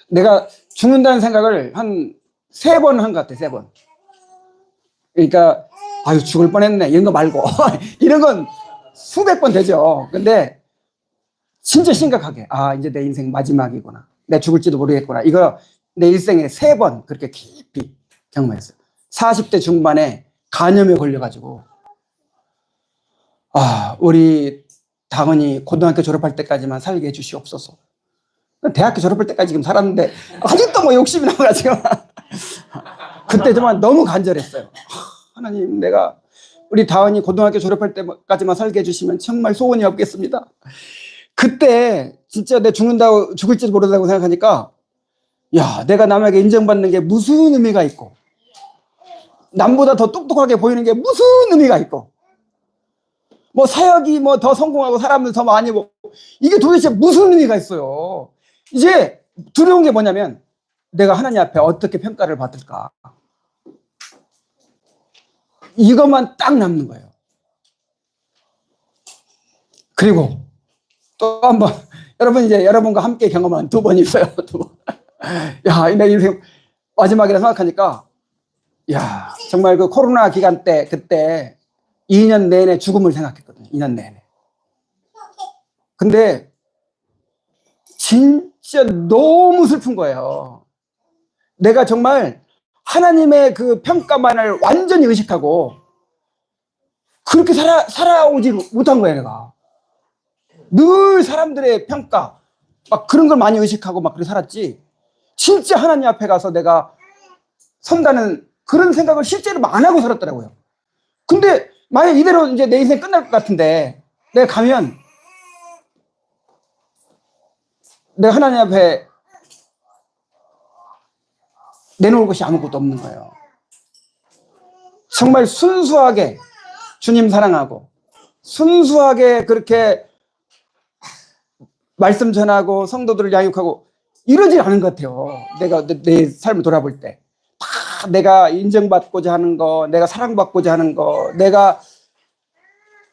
내가 죽는다는 생각을 한 3번 한 것 같아, 3번. 그러니까, 아유, 죽을 뻔했네, 이런 거 말고. 이런 건 수백 번 되죠. 근데 진짜 심각하게, 아, 이제 내 인생 마지막이구나, 내가 죽을지도 모르겠구나, 이거 내 일생에 3번 그렇게 깊이 경험했어요. 40대 중반에 간염에 걸려가지고, 아, 우리 당연히 고등학교 졸업할 때까지만 살게 해주시옵소서. 대학교 졸업할 때까지 지금 살았는데 아직도 뭐 욕심이 나가지고 그때 정말 너무 간절했어요. 하나님, 내가 우리 다은이 고등학교 졸업할 때까지만 살게 해주시면 정말 소원이 없겠습니다. 그때 진짜 내 죽을지도 모른다고 생각하니까, 야, 내가 남에게 인정받는 게 무슨 의미가 있고, 남보다 더 똑똑하게 보이는 게 무슨 의미가 있고, 뭐 사역이 뭐 더 성공하고 사람들 더 많이 보고, 이게 도대체 무슨 의미가 있어요. 이제 두려운 게 뭐냐면, 내가 하나님 앞에 어떻게 평가를 받을까, 이것만 딱 남는 거예요. 그리고 또 한 번, 여러분 이제 여러분과 함께 경험한 2번 있어요. 2번. 야, 내 인생 마지막이라 생각하니까, 야, 정말 그 코로나 기간 때, 그때 2년 내내 죽음을 생각했거든요. 2년 내내. 근데 진짜 너무 슬픈 거예요. 내가 정말 하나님의 그 평가만을 완전히 의식하고 그렇게 살아오지 못한 거야, 내가. 늘 사람들의 평가, 막 그런 걸 많이 의식하고 막 그렇게 살았지. 진짜 하나님 앞에 가서 내가 선다는 그런 생각을 실제로 안 하고 살았더라고요. 근데 만약 이대로 이제 내 인생 끝날 것 같은데 내가 가면 내가 하나님 앞에 내놓을 것이 아무것도 없는 거예요. 정말 순수하게 주님 사랑하고 순수하게 그렇게 말씀 전하고 성도들을 양육하고 이러지 않은 것 같아요. 내가 내 삶을 돌아볼 때. 다 내가 인정받고자 하는 거, 내가 사랑받고자 하는 거, 내가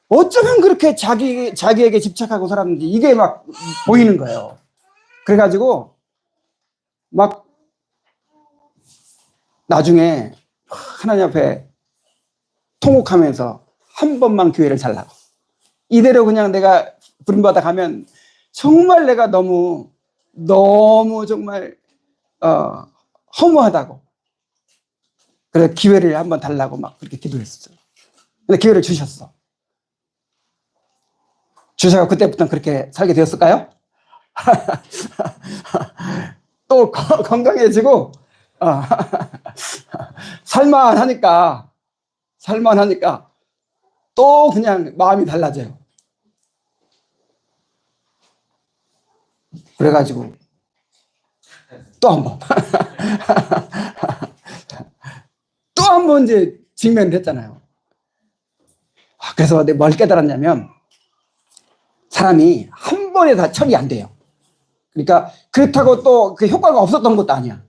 어쩌면 그렇게 자기에게 집착하고 살았는지 이게 막 보이는 거예요. 그래가지고 막 나중에 하나님 앞에 통곡하면서 한 번만 기회를 달라고. 이대로 그냥 내가 부름받아 가면 정말 내가 너무 정말 허무하다고. 그래서 기회를 한번 달라고 막 그렇게 기도했어요. 근데 기회를 주셨어. 주셔서 그때부터 그렇게 살게 되었을까요? 또 건강해지고 살만하니까 또 그냥 마음이 달라져요. 그래가지고 또 한 번 또 한 번 이제 직면을 했잖아요. 그래서 내가 뭘 깨달았냐면 사람이 한 번에 다 처리 안 돼요. 그러니까 그렇다고 또 그 효과가 없었던 것도 아니야.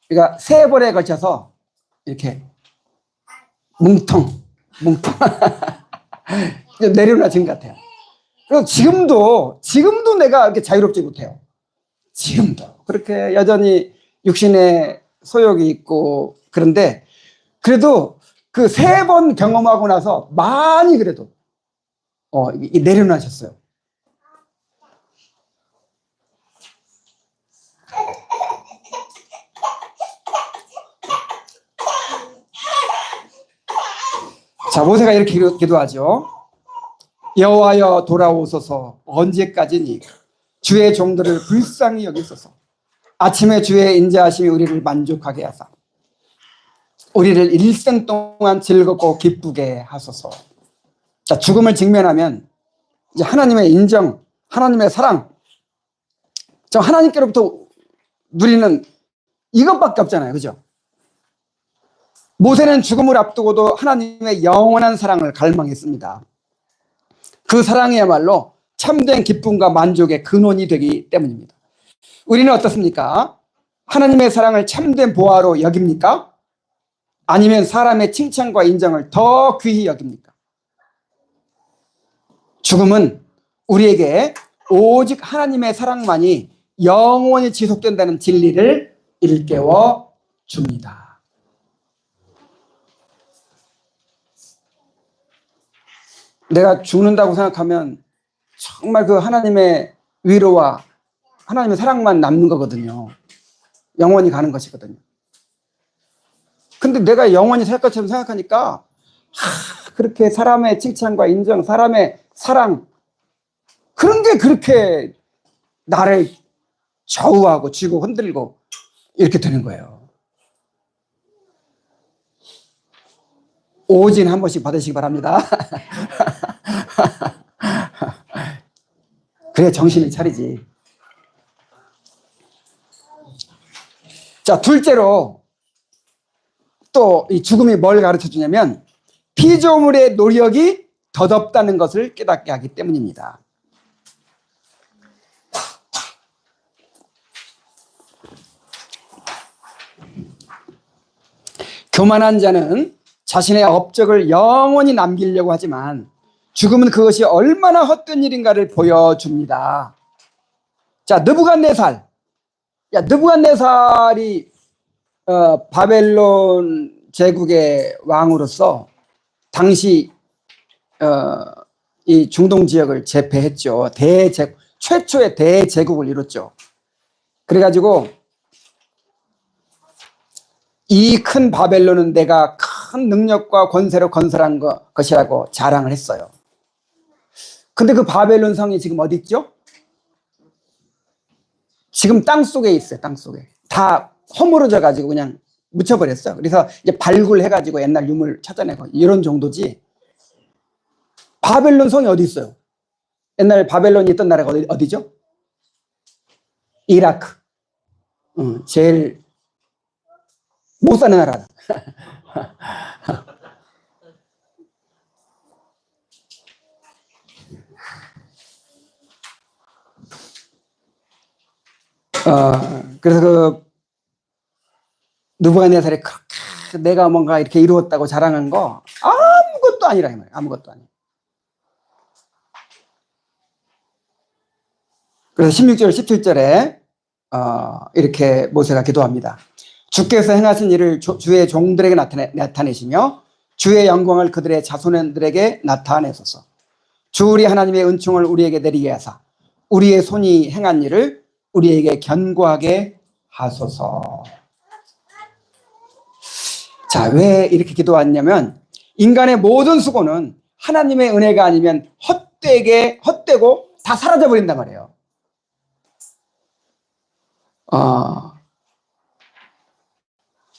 그러니까 3번에 걸쳐서 이렇게 뭉텅 내려놔진 것 같아요. 그리고 지금도 내가 이렇게 자유롭지 못해요. 지금도 그렇게 여전히 육신의 소욕이 있고 그런데 그래도 그 3번 경험하고 나서 많이 그래도 내려놔셨어요. 자, 모세가 이렇게 기도하죠. 여호와여 돌아오소서. 언제까지니 주의 종들을 불쌍히 여기소서. 아침에 주의 인자하심이 우리를 만족하게 하사 우리를 일생 동안 즐겁고 기쁘게 하소서. 자, 죽음을 직면하면 이제 하나님의 인정, 하나님의 사랑, 저 하나님께로부터 누리는 이것밖에 없잖아요. 그죠? 모세는 죽음을 앞두고도 하나님의 영원한 사랑을 갈망했습니다. 그 사랑이야말로 참된 기쁨과 만족의 근원이 되기 때문입니다. 우리는 어떻습니까? 하나님의 사랑을 참된 보화로 여깁니까? 아니면 사람의 칭찬과 인정을 더 귀히 여깁니까? 죽음은 우리에게 오직 하나님의 사랑만이 영원히 지속된다는 진리를 일깨워 줍니다. 내가 죽는다고 생각하면 정말 그 하나님의 위로와 하나님의 사랑만 남는 거거든요. 영원히 가는 것이거든요. 근데 내가 영원히 살 것처럼 생각하니까 그렇게 사람의 칭찬과 인정, 사람의 사랑 그런 게 그렇게 나를 좌우하고 쥐고 흔들고 이렇게 되는 거예요. 오진 한 번씩 받으시기 바랍니다. 그래 정신을 차리지. 자, 둘째로 또 이 죽음이 뭘 가르쳐 주냐면 피조물의 노력이 덧없다는 것을 깨닫게 하기 때문입니다. 교만한 자는 자신의 업적을 영원히 남기려고 하지만 죽음은 그것이 얼마나 헛된 일인가를 보여줍니다. 자, 느부갓네살. 느부갓네살이 바벨론 제국의 왕으로서 당시 이 중동 지역을 제패했죠. 최초의 대제국을 이뤘죠. 그래가지고 이 큰 바벨론은 내가 큰 능력과 권세로 건설한 것이라고 자랑을 했어요. 근데 그 바벨론 성이 지금 어디 있죠? 지금 땅 속에 있어요. 땅 속에. 다 허물어져 가지고 그냥 묻혀버렸어요. 그래서 이제 발굴해 가지고 옛날 유물 찾아내고 이런 정도지. 바벨론 성이 어디 있어요? 옛날 바벨론이 있던 나라가 어디죠? 이라크. 제일 못 사는 나라. 그래서 그 느부갓네살이 그렇게 내가 뭔가 이렇게 이루었다고 자랑한 거 아무것도 아니라 이 말이에요. 아무것도 아니에요. 그래서 16절 17절에 이렇게 모세가 기도합니다. 주께서 행하신 일을 주의 종들에게 나타내시며 주의 영광을 그들의 자손들에게 나타내소서. 주 우리 하나님의 은총을 우리에게 내리게 하사 우리의 손이 행한 일을 우리에게 견고하게 하소서. 자, 왜 이렇게 기도했냐면 인간의 모든 수고는 하나님의 은혜가 아니면 헛되고 다 사라져 버린단 말이에요.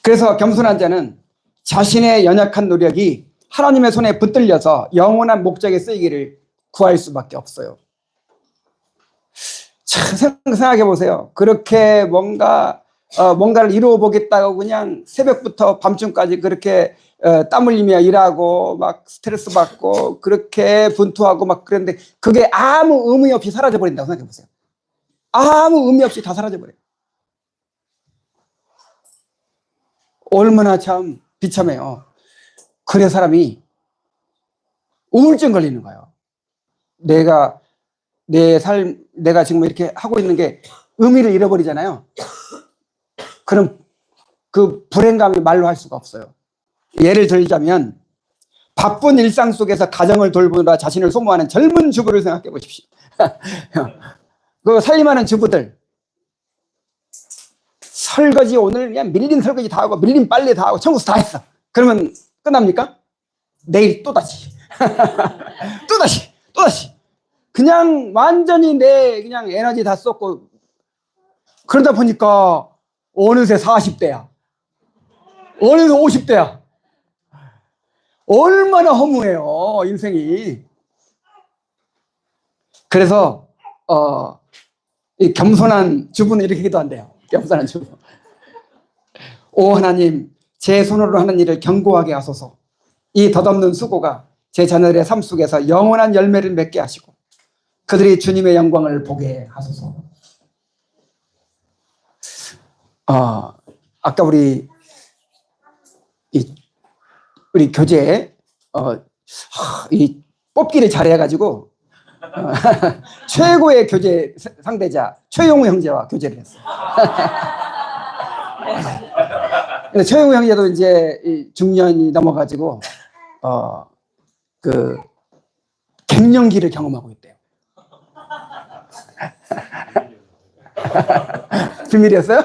그래서 겸손한 자는 자신의 연약한 노력이 하나님의 손에 붙들려서 영원한 목적에 쓰이기를 구할 수밖에 없어요. 참 생각해 보세요. 그렇게 뭔가를 이루어 보겠다고 그냥 새벽부터 밤중까지 그렇게 땀 흘리며 일하고 막 스트레스 받고 그렇게 분투하고 막 그런데 그게 아무 의미 없이 사라져 버린다고 생각해 보세요. 아무 의미 없이 다 사라져 버려요. 얼마나 참 비참해요. 그래 사람이 우울증 걸리는 거예요. 내가 지금 이렇게 하고 있는 게 의미를 잃어버리잖아요. 그럼 그 불행감이 말로 할 수가 없어요. 예를 들자면 바쁜 일상 속에서 가정을 돌보느라 자신을 소모하는 젊은 주부를 생각해 보십시오. 그 살림하는 주부들 설거지 오늘 그냥 밀린 설거지 다 하고 밀린 빨래 다 하고 청소 다 했어. 그러면 끝납니까? 내일 또다시 또다시 그냥 완전히 그냥 에너지 다 쏟고 그러다 보니까 어느새 40대야 어느새 50대야 얼마나 허무해요 인생이. 그래서 이 겸손한 주부는 이렇게 기도한대요. 겸손한 주부. 오 하나님, 제 손으로 하는 일을 견고하게 하소서. 이 덧없는 수고가 제 자녀들의 삶 속에서 영원한 열매를 맺게 하시고 그들이 주님의 영광을 보게 하소서. 아까 우리 교재 이 뽑기를 잘해가지고 최고의 교재 상대자 최용우 형제와 교제를 했어요. 근데 최용우 형제도 이제 중년이 넘어가지고 그 갱년기를 경험하고 있대요. 비밀이었어요?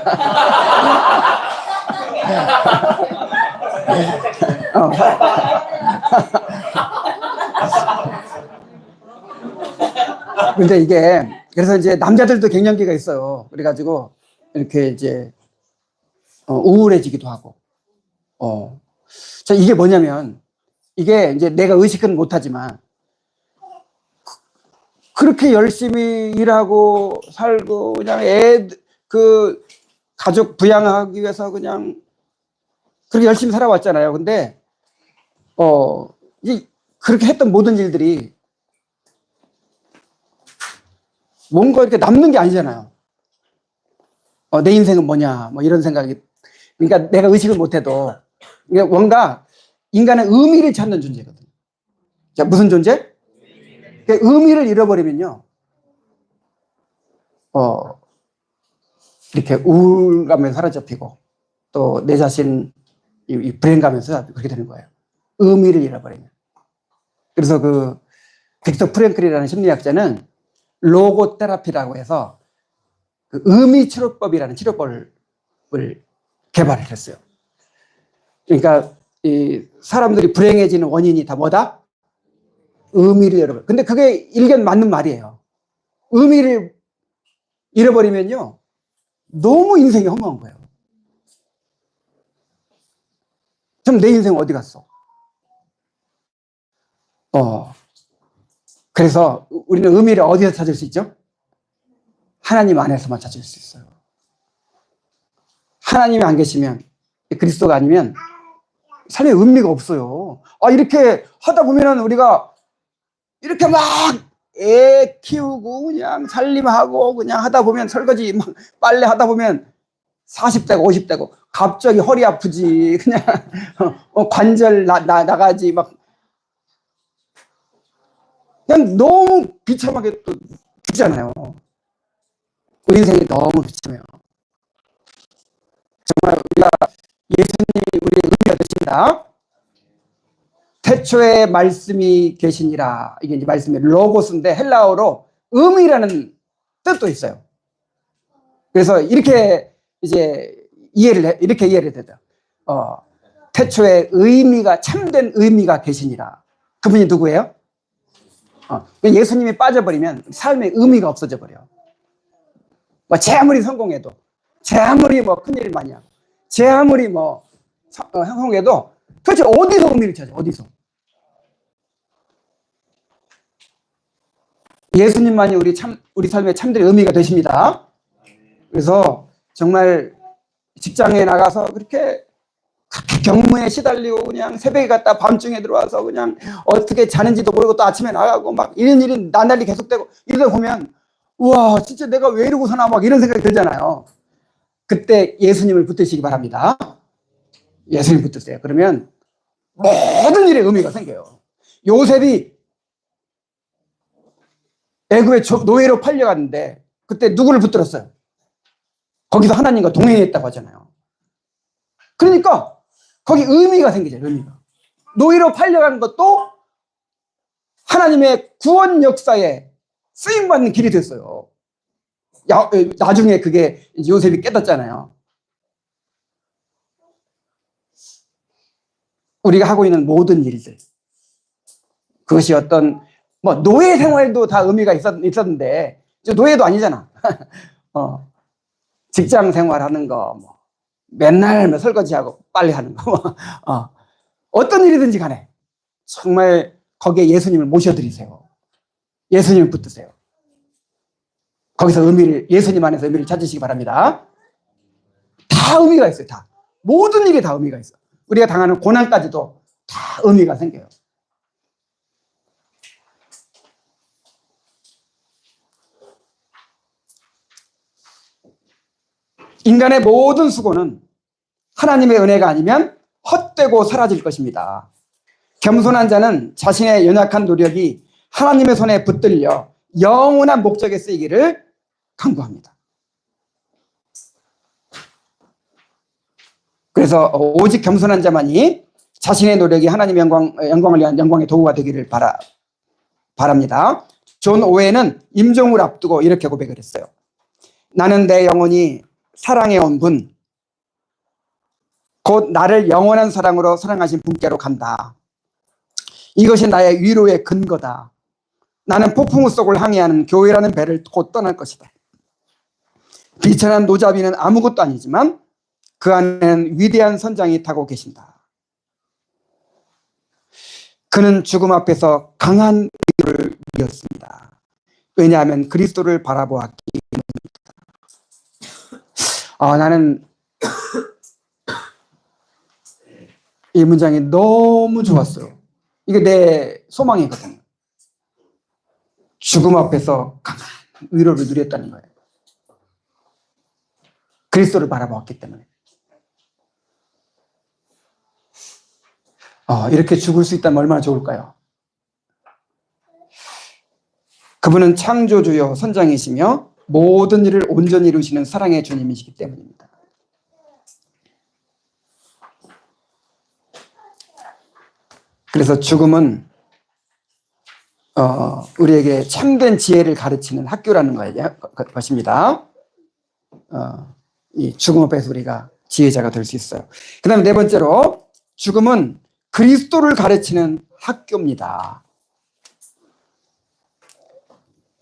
근데 이게 그래서 이제 남자들도 갱년기가 있어요. 그래가지고 이렇게 이제 우울해지기도 하고. 자, 이게 뭐냐면 이게 이제 내가 의식은 못하지만 그렇게 열심히 일하고 살고 그냥 그 가족 부양하기 위해서 그냥 그렇게 열심히 살아왔잖아요. 근데 이제 그렇게 했던 모든 일들이 뭔가 이렇게 남는 게 아니잖아요. 내 인생은 뭐냐, 뭐 이런 생각이. 그러니까 내가 의식을 못해도 이게 뭔가 인간은 의미를 찾는 존재거든요. 자, 무슨 존재? 의미를 잃어버리면요, 이렇게 우울감에 사로잡히고 또 내 자신 이 불행감에서 그렇게 되는 거예요. 의미를 잃어버리면. 그래서 그 빅터 프랭클이라는 심리학자는 로고 테라피라고 해서 그 의미 치료법이라는 치료법을 개발을 했어요. 그러니까 이 사람들이 불행해지는 원인이 다 뭐다? 의미를 잃어버려. 근데 그게 일견 맞는 말이에요. 의미를 잃어버리면요, 너무 인생이 허무한 거예요. 그럼 내 인생 어디 갔어? 그래서 우리는 의미를 어디서 찾을 수 있죠? 하나님 안에서만 찾을 수 있어요. 하나님이 안 계시면, 그리스도가 아니면 삶에 의미가 없어요. 이렇게 하다 보면은 우리가 이렇게 막 애 키우고 그냥 살림하고 그냥 하다 보면 설거지 막 빨래 하다 보면 40대고 50대고 갑자기 허리 아프지, 그냥 관절 나가지, 막 그냥 너무 비참하게 또 죽잖아요. 우리 인생이 너무 비참해요. 정말 우리가 예수님이 우리의 의미가 되십니다. 태초에 말씀이 계시니라. 이게 이제 말씀이 로고스인데 헬라어로 의미라는 뜻도 있어요. 그래서 이렇게 이제 이렇게 이해를 해야 돼요. 태초에 의미가, 참된 의미가 계시니라. 그분이 누구예요? 예수님이 빠져버리면 삶의 의미가 없어져 버려. 제 아무리 성공해도, 제 아무리 큰일 많이 하고, 제 아무리 성공해도 도대체 어디서 의미를 찾아? 어디서? 예수님만이 우리 삶의 참된 의미가 되십니다. 그래서 정말 직장에 나가서 그렇게 경무에 시달리고 그냥 새벽에 갔다 밤중에 들어와서 그냥 어떻게 자는지도 모르고 또 아침에 나가고 막 이런 일이 나날이 계속되고 이러다 보면, 우와, 진짜 내가 왜 이러고 사나 막 이런 생각이 들잖아요. 그때 예수님을 붙드시기 바랍니다. 예수님 붙드세요. 그러면 모든 일에 의미가 생겨요. 요셉이 애굽에 노예로 팔려갔는데 그때 누구를 붙들었어요? 거기서 하나님과 동행했다고 하잖아요. 그러니까 거기 의미가 생기죠. 의미가. 노예로 팔려간 것도 하나님의 구원 역사에 쓰임받는 길이 됐어요. 나중에 그게 요셉이 깨닫잖아요. 우리가 하고 있는 모든 일들, 그것이 어떤 노예 생활도 다 의미가 있었는데 노예도 아니잖아. 직장 생활하는 거, 맨날 설거지하고 빨래하는 거, 어떤 일이든지 간에 정말 거기에 예수님을 모셔드리세요. 예수님을 붙드세요. 거기서 예수님 안에서 의미를 찾으시기 바랍니다. 다 의미가 있어요. 다. 모든 일이 다 의미가 있어. 우리가 당하는 고난까지도 다 의미가 생겨요. 인간의 모든 수고는 하나님의 은혜가 아니면 헛되고 사라질 것입니다. 겸손한 자는 자신의 연약한 노력이 하나님의 손에 붙들려 영원한 목적에 쓰이기를 간구합니다. 그래서 오직 겸손한 자만이 자신의 노력이 하나님의 영광을 위한 영광의 도구가 되기를 바랍니다. 존 오웬은 임종을 앞두고 이렇게 고백을 했어요. 나는 내 영혼이 사랑해온 분, 곧 나를 영원한 사랑으로 사랑하신 분께로 간다. 이것이 나의 위로의 근거다. 나는 폭풍우 속을 항해하는 교회라는 배를 곧 떠날 것이다. 비천한 노자비는 아무것도 아니지만 그 안에는 위대한 선장이 타고 계신다. 그는 죽음 앞에서 강한 위로를 누렸습니다. 왜냐하면 그리스도를 바라보았기 때문입니다. 나는 이 문장이 너무 좋았어요. 이게 내 소망이거든요. 죽음 앞에서 강한 위로를 누렸다는 거예요. 그리스도를 바라보았기 때문에. 이렇게 죽을 수 있다면 얼마나 좋을까요? 그분은 창조주요 선장이시며 모든 일을 온전히 이루시는 사랑의 주님이시기 때문입니다. 그래서 죽음은 우리에게 참된 지혜를 가르치는 학교라는 것입니다. 이 죽음 앞에서 우리가 지혜자가 될 수 있어요. 그 다음에 네 번째로 죽음은 그리스도를 가르치는 학교입니다.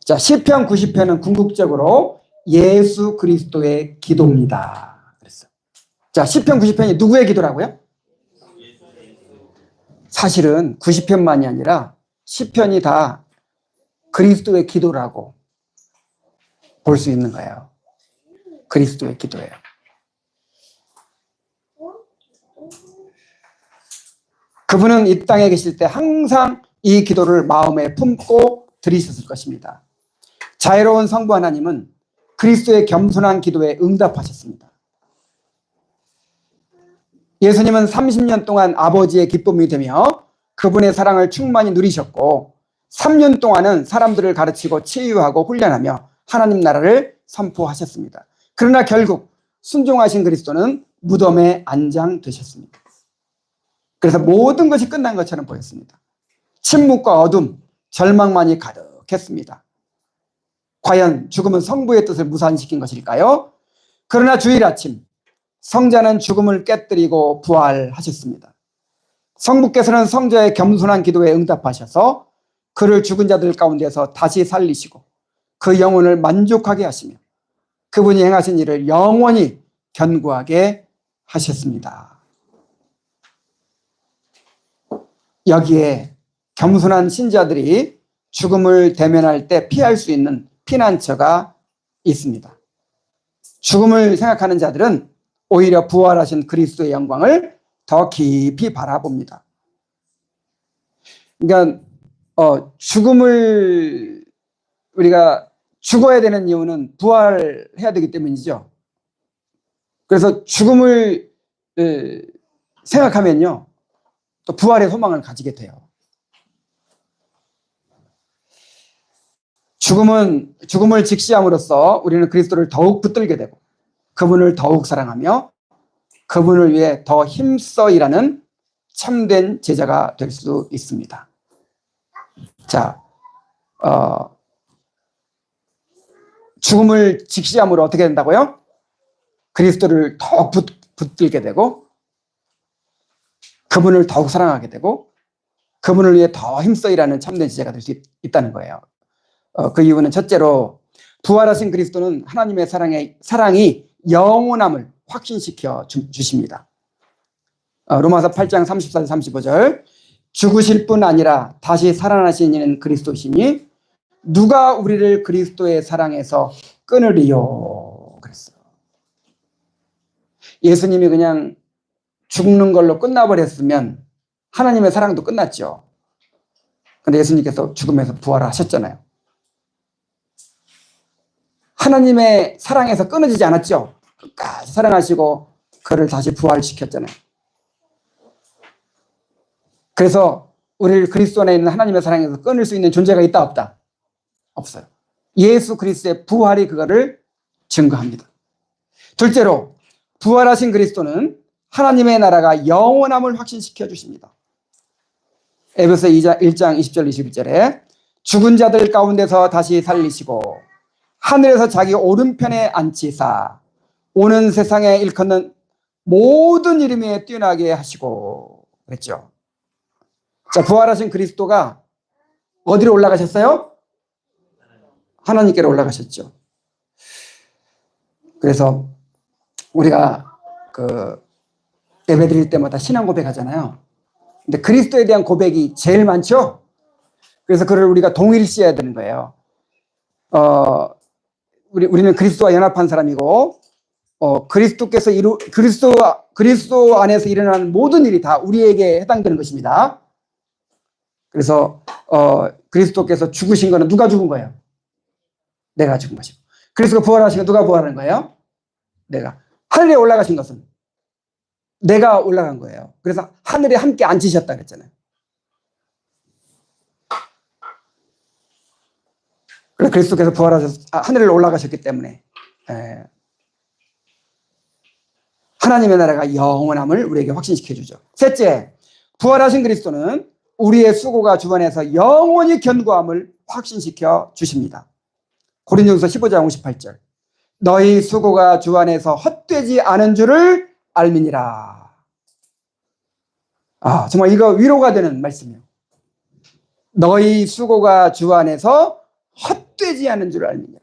자, 시편 90편은 궁극적으로 예수 그리스도의 기도입니다. 그랬어요. 자, 시편 90편이 누구의 기도라고요? 사실은 90편만이 아니라 시편이 다 그리스도의 기도라고 볼 수 있는 거예요. 그리스도의 기도예요. 그분은 이 땅에 계실 때 항상 이 기도를 마음에 품고 들이셨을 것입니다. 자애로운 성부 하나님은 그리스도의 겸손한 기도에 응답하셨습니다. 예수님은 30년 동안 아버지의 기쁨이 되며 그분의 사랑을 충만히 누리셨고 3년 동안은 사람들을 가르치고 치유하고 훈련하며 하나님 나라를 선포하셨습니다. 그러나 결국 순종하신 그리스도는 무덤에 안장되셨습니다. 그래서 모든 것이 끝난 것처럼 보였습니다. 침묵과 어둠, 절망만이 가득했습니다. 과연 죽음은 성부의 뜻을 무산시킨 것일까요? 그러나 주일 아침 성자는 죽음을 깨뜨리고 부활하셨습니다. 성부께서는 성자의 겸손한 기도에 응답하셔서 그를 죽은 자들 가운데서 다시 살리시고 그 영혼을 만족하게 하시며 그분이 행하신 일을 영원히 견고하게 하셨습니다. 여기에 겸손한 신자들이 죽음을 대면할 때 피할 수 있는 피난처가 있습니다. 죽음을 생각하는 자들은 오히려 부활하신 그리스도의 영광을 더 깊이 바라봅니다. 그러니까 죽음을 우리가 죽어야 되는 이유는 부활해야 되기 때문이죠. 그래서 죽음을 생각하면요, 또 부활의 소망을 가지게 돼요. 죽음을 직시함으로써 우리는 그리스도를 더욱 붙들게 되고 그분을 더욱 사랑하며 그분을 위해 더 힘써 일하는 참된 제자가 될 수 있습니다. 자, 죽음을 직시함으로 어떻게 된다고요? 그리스도를 더욱 붙들게 되고 그분을 더욱 사랑하게 되고 그분을 위해 더 힘써 일하는 참된 제자가 될 수 있다는 거예요. 그 이유는 첫째로 부활하신 그리스도는 하나님의 사랑이 영원함을 확신시켜 주십니다. 로마서 8장 34절 35절 죽으실 뿐 아니라 다시 살아나신 이는 그리스도시니 누가 우리를 그리스도의 사랑에서 끊으리요 그랬어요. 예수님이 그냥 죽는 걸로 끝나버렸으면 하나님의 사랑도 끝났죠. 그런데 예수님께서 죽음에서 부활하셨잖아요. 하나님의 사랑에서 끊어지지 않았죠. 끝까지 사랑하시고 그를 다시 부활시켰잖아요. 그래서 우리를 그리스도 안에 있는 하나님의 사랑에서 끊을 수 있는 존재가 있다 없다? 없어요. 예수 그리스도의 부활이 그거를 증거합니다. 둘째로 부활하신 그리스도는 하나님의 나라가 영원함을 확신시켜 주십니다. 에베소 1장 20절 21절에 죽은 자들 가운데서 다시 살리시고 하늘에서 자기 오른편에 앉히사 오는 세상에 일컫는 모든 이름 위에 뛰어나게 하시고 그랬죠. 자, 부활하신 그리스도가 어디로 올라가셨어요? 하나님께로 올라가셨죠. 그래서 우리가 예배 드릴 때마다 신앙 고백하잖아요. 근데 그리스도에 대한 고백이 제일 많죠. 그래서 그를 우리가 동일시해야 되는 거예요. 우리는 그리스도와 연합한 사람이고 그리스도 안에서 일어나는 모든 일이 다 우리에게 해당되는 것입니다. 그래서 그리스도께서 죽으신 거는 누가 죽은 거예요? 내가 죽은 것이고. 그리스도가 부활하신 건 누가 부활한 거예요? 내가. 하늘에 올라가신 것은 내가 올라간 거예요. 그래서 하늘에 함께 앉으셨다 그랬잖아요. 그래서 그리스도께서 부활하셔서 하늘에 올라가셨기 때문에 하나님의 나라가 영원함을 우리에게 확신시켜 주죠. 셋째, 부활하신 그리스도는 우리의 수고가 주 안에서 영원히 견고함을 확신시켜 주십니다. 고린도후서 15장 58절 너희 수고가 주 안에서 헛되지 않은 줄을 알미니라. 정말 이거 위로가 되는 말씀이에요. 너희 수고가 주 안에서 헛되지 않은 줄 알느니라.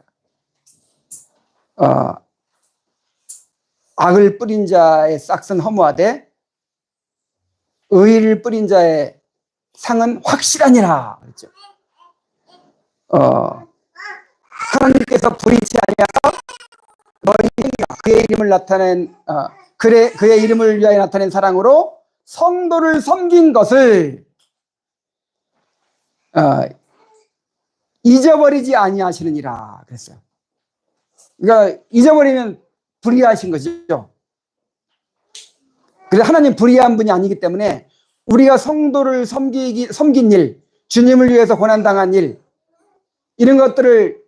악을 뿌린 자의 싹은 허무하되 의를 뿌린 자의 상은 확실하니라. 그렇죠? 하나님께서 불의치 아니하사 너희 그의 이름을 나타낸 그의 이름을 위하여 나타낸 사랑으로 성도를 섬긴 것을 잊어버리지 아니하시느니라 그랬어요. 그러니까 잊어버리면 불의하신 것이죠. 그래서 하나님 불의한 분이 아니기 때문에 우리가 성도를 섬긴 일, 주님을 위해서 고난당한 일, 이런 것들을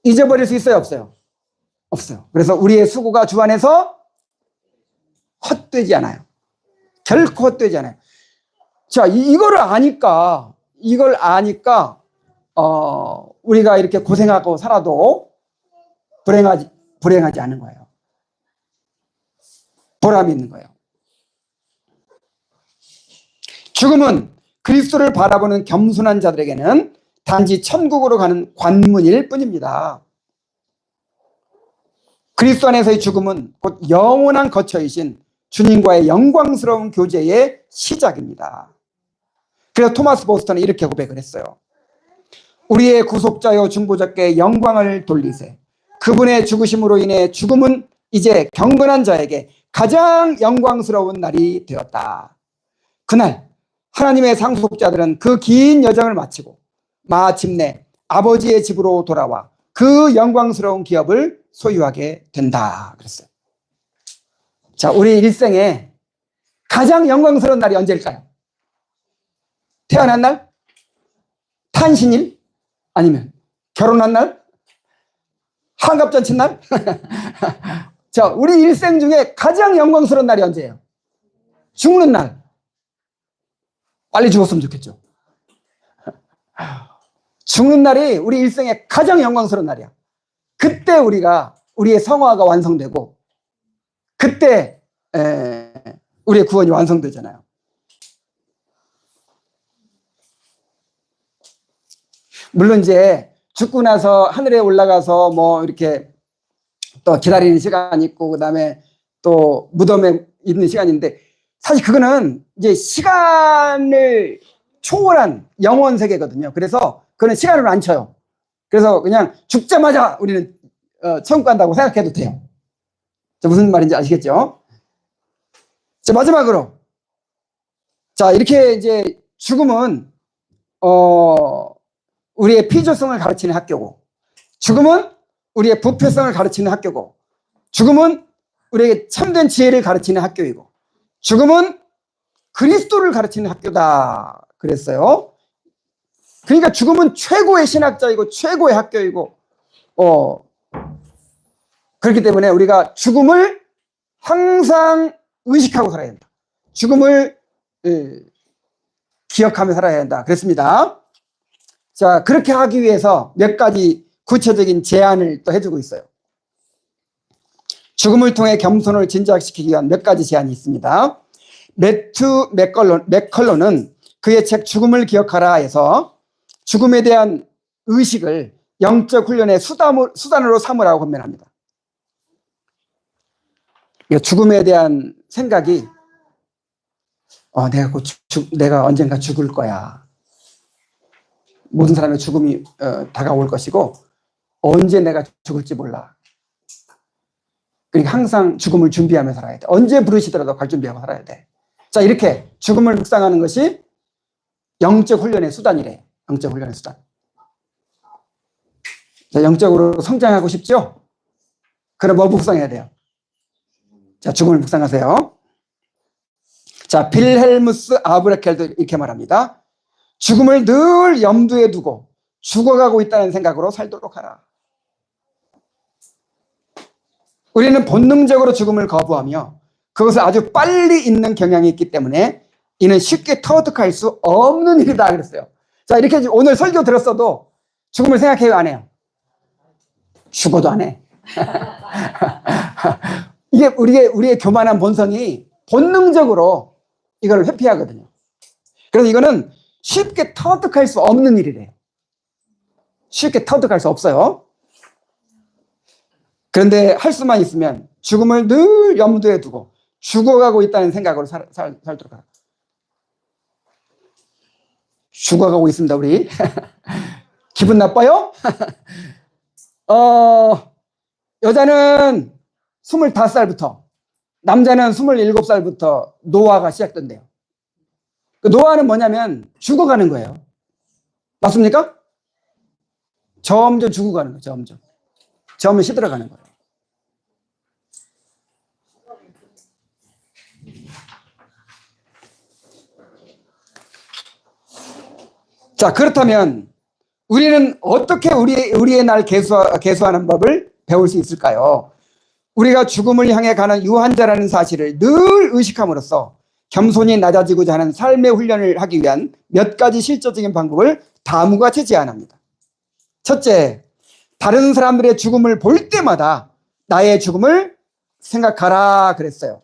잊어버릴 수 있어요, 없어요? 없어요. 그래서 우리의 수고가 주 안에서 헛되지 않아요. 결코 헛되지 않아요. 자, 이걸 아니까 우리가 이렇게 고생하고 살아도 불행하지 않은 거예요. 보람이 있는 거예요. 죽음은 그리스도를 바라보는 겸손한 자들에게는 단지 천국으로 가는 관문일 뿐입니다. 그리스도 안에서의 죽음은 곧 영원한 거처이신 주님과의 영광스러운 교제의 시작입니다. 그래서 토마스 보스턴은 이렇게 고백을 했어요. 우리의 구속자요 중보자께 영광을 돌리세. 그분의 죽으심으로 인해 죽음은 이제 경건한 자에게 가장 영광스러운 날이 되었다. 그날 하나님의 상속자들은 그 긴 여정을 마치고 마침내 아버지의 집으로 돌아와 그 영광스러운 기업을 소유하게 된다 그랬어요. 자, 우리 일생에 가장 영광스러운 날이 언제일까요? 태어난 날? 탄신일? 아니면 결혼한 날? 환갑잔치 날? 자, 우리 일생 중에 가장 영광스러운 날이 언제예요? 죽는 날. 빨리 죽었으면 좋겠죠. 죽는 날이 우리 일생의 가장 영광스러운 날이야. 그때 우리의 성화가 완성되고 그때 우리의 구원이 완성되잖아요. 물론 이제 죽고 나서 하늘에 올라가서 뭐 이렇게 또 기다리는 시간이 있고 그다음에 또 무덤에 있는 시간인데 사실 그거는 이제 시간을 초월한 영원 세계거든요. 그래서 그거는 시간을 안 쳐요. 그래서 그냥 죽자마자 우리는 천국 간다고 생각해도 돼요. 자, 무슨 말인지 아시겠죠? 자, 마지막으로 자, 이렇게 이제 죽음은 우리의 필요성을 가르치는 학교고, 죽음은 우리의 부패성을 가르치는 학교고, 죽음은 우리에게 참된 지혜를 가르치는 학교이고, 죽음은 그리스도를 가르치는 학교다 그랬어요. 그러니까 죽음은 최고의 신학자이고 최고의 학교이고 그렇기 때문에 우리가 죽음을 항상 의식하고 살아야 된다. 죽음을 기억하며 살아야 한다 그랬습니다. 자, 그렇게 하기 위해서 몇 가지 구체적인 제안을 또 해주고 있어요. 죽음을 통해 겸손을 진작시키기 위한 몇 가지 제안이 있습니다. 매튜 맥컬런은 그의 책 죽음을 기억하라에서 죽음에 대한 의식을 영적 훈련의 수단으로 삼으라고 권면합니다. 죽음에 대한 생각이 내가 언젠가 죽을 거야. 모든 사람의 죽음이 다가올 것이고 언제 내가 죽을지 몰라. 그러니까 항상 죽음을 준비하며 살아야 돼. 언제 부르시더라도 갈 준비하고 살아야 돼. 자, 이렇게 죽음을 묵상하는 것이 영적 훈련의 수단이래. 영적 훈련의 수단. 자, 영적으로 성장하고 싶죠? 그럼 뭐 묵상해야 돼요? 자, 죽음을 묵상하세요. 자, 빌헬무스 아브라켈도 이렇게 말합니다. 죽음을 늘 염두에 두고 죽어가고 있다는 생각으로 살도록 하라. 우리는 본능적으로 죽음을 거부하며 그것을 아주 빨리 잊는 경향이 있기 때문에 이는 쉽게 터득할 수 없는 일이다 그랬어요. 자, 이렇게 오늘 설교 들었어도 죽음을 생각해요, 안 해요? 죽어도 안 해. 이게 우리의 교만한 본성이 본능적으로 이걸 회피하거든요. 그래서 이거는 쉽게 터득할 수 없는 일이래요. 쉽게 터득할 수 없어요. 그런데 할 수만 있으면 죽음을 늘 염두에 두고 죽어가고 있다는 생각으로 살도록 하라. 죽어가고 있습니다, 우리. 기분 나빠요? 여자는 25살부터, 남자는 27살부터 노화가 시작된대요. 그 노화는 뭐냐면 죽어가는 거예요. 맞습니까? 점점 죽어가는 거예요, 점점. 점점 시들어가는 거예요. 자, 그렇다면 우리는 어떻게 우리의 날 계수하는 법을 배울 수 있을까요? 우리가 죽음을 향해 가는 유한자라는 사실을 늘 의식함으로써 겸손히 낮아지고자 하는 삶의 훈련을 하기 위한 몇 가지 실질적인 방법을 다음과 같이 제안합니다. 첫째, 다른 사람들의 죽음을 볼 때마다 나의 죽음을 생각하라 그랬어요.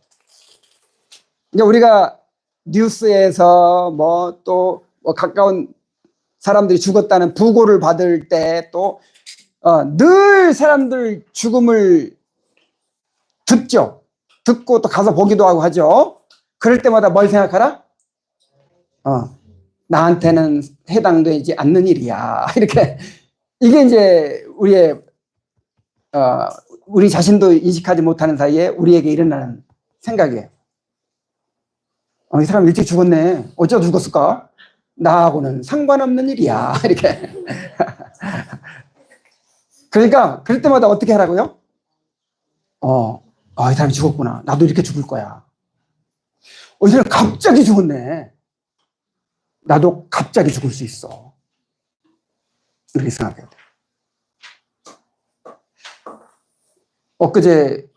이제 우리가 뉴스에서 또 가까운 사람들이 죽었다는 부고를 받을 때 또 늘 사람들 죽음을 듣죠. 듣고 또 가서 보기도 하고 하죠. 그럴 때마다 뭘 생각하라? 나한테는 해당되지 않는 일이야. 이렇게. 이게 이제 우리 자신도 인식하지 못하는 사이에 우리에게 일어나는 생각이에요. 이 사람 일찍 죽었네. 어쩌다 죽었을까? 나하고는 상관없는 일이야. 이렇게. 그러니까 그럴 때마다 어떻게 하라고요? 이 사람이 죽었구나. 나도 이렇게 죽을 거야. 이 사람 갑자기 죽었네. 나도 갑자기 죽을 수 있어. 이렇게 생각해야 돼. 엊그제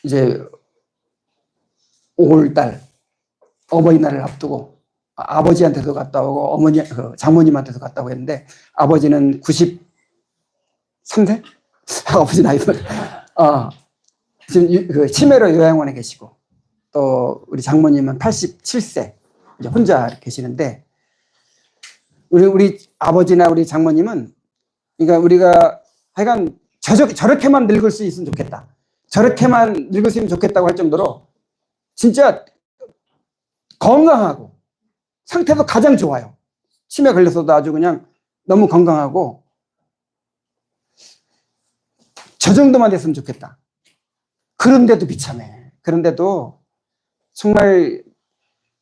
이제 5월달 어버이날을 앞두고 아버지한테도 갔다 오고 장모님한테도 갔다 오고 했는데, 아버지는 93세? 아버지 나이도 지금 치매로 요양원에 계시고, 또 우리 장모님은 87세 이제 혼자 계시는데, 우리 아버지나 우리 장모님은, 그러니까 우리가 하여간 저렇게만 늙을 수 있으면 좋겠다, 저렇게만 늙을 수 있으면 좋겠다고 할 정도로 진짜 건강하고 상태도 가장 좋아요. 치매 걸렸어도 아주 그냥 너무 건강하고, 저 정도만 됐으면 좋겠다. 그런데도 비참해. 그런데도 정말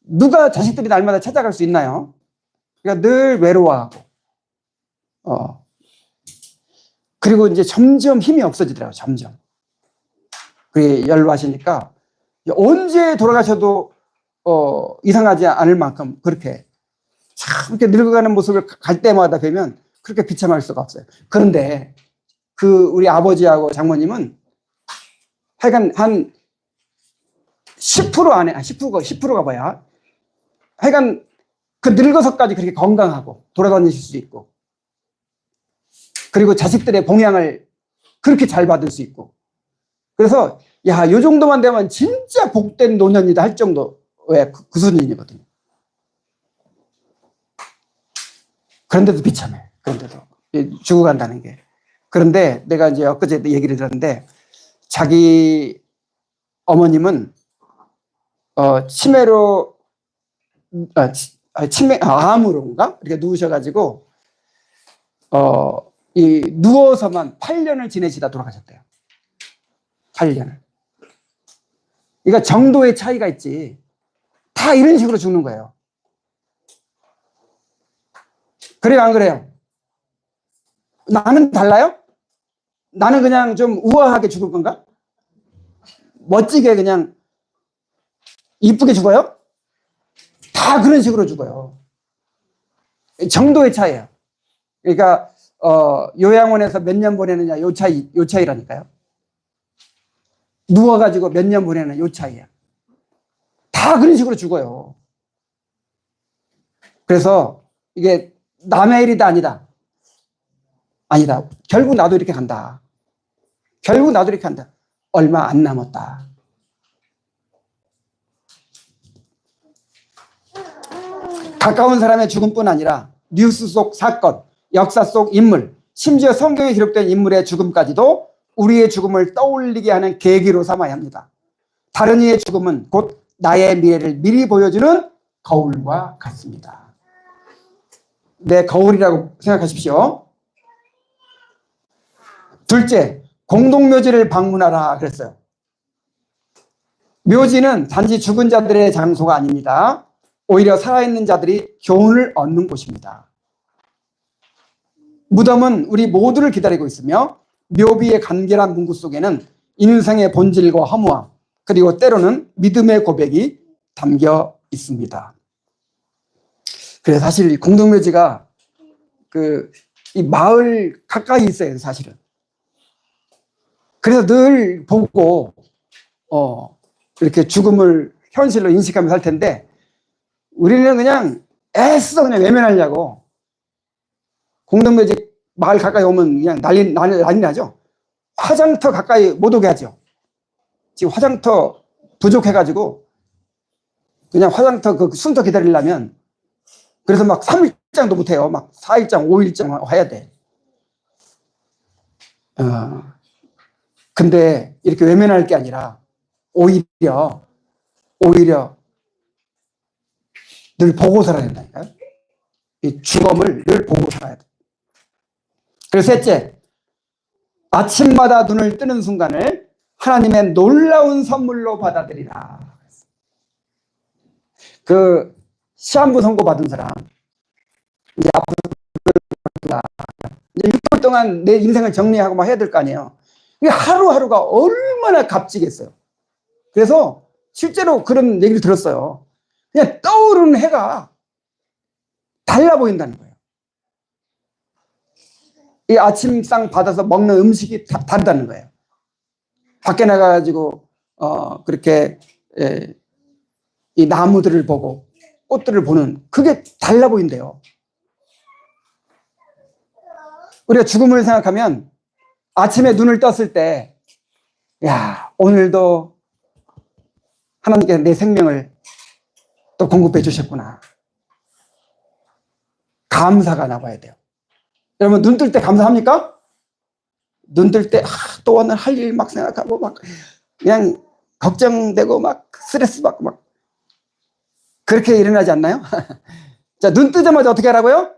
누가 자식들이 날마다 찾아갈 수 있나요? 그러니까 늘 외로워하고, 그리고 이제 점점 힘이 없어지더라고요. 점점. 그게 연로하시니까 언제 돌아가셔도 이상하지 않을 만큼 그렇게 참 이렇게 늙어가는 모습을 갈 때마다 뵈면 그렇게 비참할 수가 없어요. 그런데 우리 아버지하고 장모님은 하여간 한 10% 안에, 10%가 뭐야? 하여간 그 늙어서까지 그렇게 건강하고 돌아다니실 수 있고, 그리고 자식들의 봉양을 그렇게 잘 받을 수 있고, 그래서 요 정도만 되면 진짜 복된 노년이다 할 정도의 그 수준이거든요. 그런데도 비참해. 그런데도 죽어간다는 게. 그런데 내가 이제 엊그제 얘기를 들었는데, 자기 어머님은 치매로 암으로인가 이렇게 누우셔가지고 누워서만 8년을 지내시다 돌아가셨대요. 8년을. 그러니까 정도의 차이가 있지. 다 이런 식으로 죽는 거예요. 그래요, 안 그래요? 나는 달라요? 나는 그냥 좀 우아하게 죽을 건가? 멋지게 그냥 이쁘게 죽어요? 다 그런 식으로 죽어요. 정도의 차이예요. 그러니까 요양원에서 몇 년 보내느냐 요 차이라니까요. 누워가지고 몇 년 보내는 요 차이야. 다 그런 식으로 죽어요. 그래서 이게 남의 일이다 아니다. 아니다. 결국 나도 이렇게 간다. 결국 나도 이렇게 간다. 얼마 안 남았다. 가까운 사람의 죽음뿐 아니라 뉴스 속 사건, 역사 속 인물, 심지어 성경에 기록된 인물의 죽음까지도 우리의 죽음을 떠올리게 하는 계기로 삼아야 합니다. 다른 이의 죽음은 곧 나의 미래를 미리 보여주는 거울과 같습니다. 네, 거울이라고 생각하십시오. 둘째, 공동묘지를 방문하라 그랬어요. 묘지는 단지 죽은 자들의 장소가 아닙니다. 오히려 살아있는 자들이 교훈을 얻는 곳입니다. 무덤은 우리 모두를 기다리고 있으며 묘비의 간결한 문구 속에는 인생의 본질과 허무함, 그리고 때로는 믿음의 고백이 담겨 있습니다. 그래서 사실 공동묘지가 이 마을 가까이 있어요, 사실은. 그래서 늘 보고 이렇게 죽음을 현실로 인식하면서 살 텐데, 우리는 그냥 애써 그냥 외면하려고 공동묘지 마을 가까이 오면 그냥 난리 나죠. 화장터 가까이 못 오게 하죠. 지금 화장터 부족해가지고 그냥 화장터 그 순서 기다리려면, 그래서 막 3일장도 못해요. 막 4일장, 5일장 해야 돼. 근데 이렇게 외면할 게 아니라 오히려 늘 보고 살아야 된다니까요. 이 죽음을 늘 보고 살아야 돼. 그리고 셋째, 아침마다 눈을 뜨는 순간을 하나님의 놀라운 선물로 받아들이라. 그 시한부 선고 받은 사람, 이제 앞으로 이제 6개월 동안 내 인생을 정리하고 막 해야 될 거 아니에요. 하루하루가 얼마나 값지겠어요. 그래서 실제로 그런 얘기를 들었어요. 그냥 떠오르는 해가 달라 보인다는 거예요. 이 아침상 받아서 먹는 음식이 다르다는 거예요. 밖에 나가가지고 그렇게 이 나무들을 보고 꽃들을 보는 그게 달라 보인대요. 우리가 죽음을 생각하면 아침에 눈을 떴을 때, 야, 오늘도 하나님께서 내 생명을 또 공급해 주셨구나. 감사가 나와야 돼요. 여러분, 눈 뜰 때 감사합니까? 눈 뜰 때, 또 오늘 할 일 막 생각하고, 막, 그냥 걱정되고, 막, 스트레스 받고, 막, 그렇게 일어나지 않나요? 자, 눈 뜨자마자 어떻게 하라고요?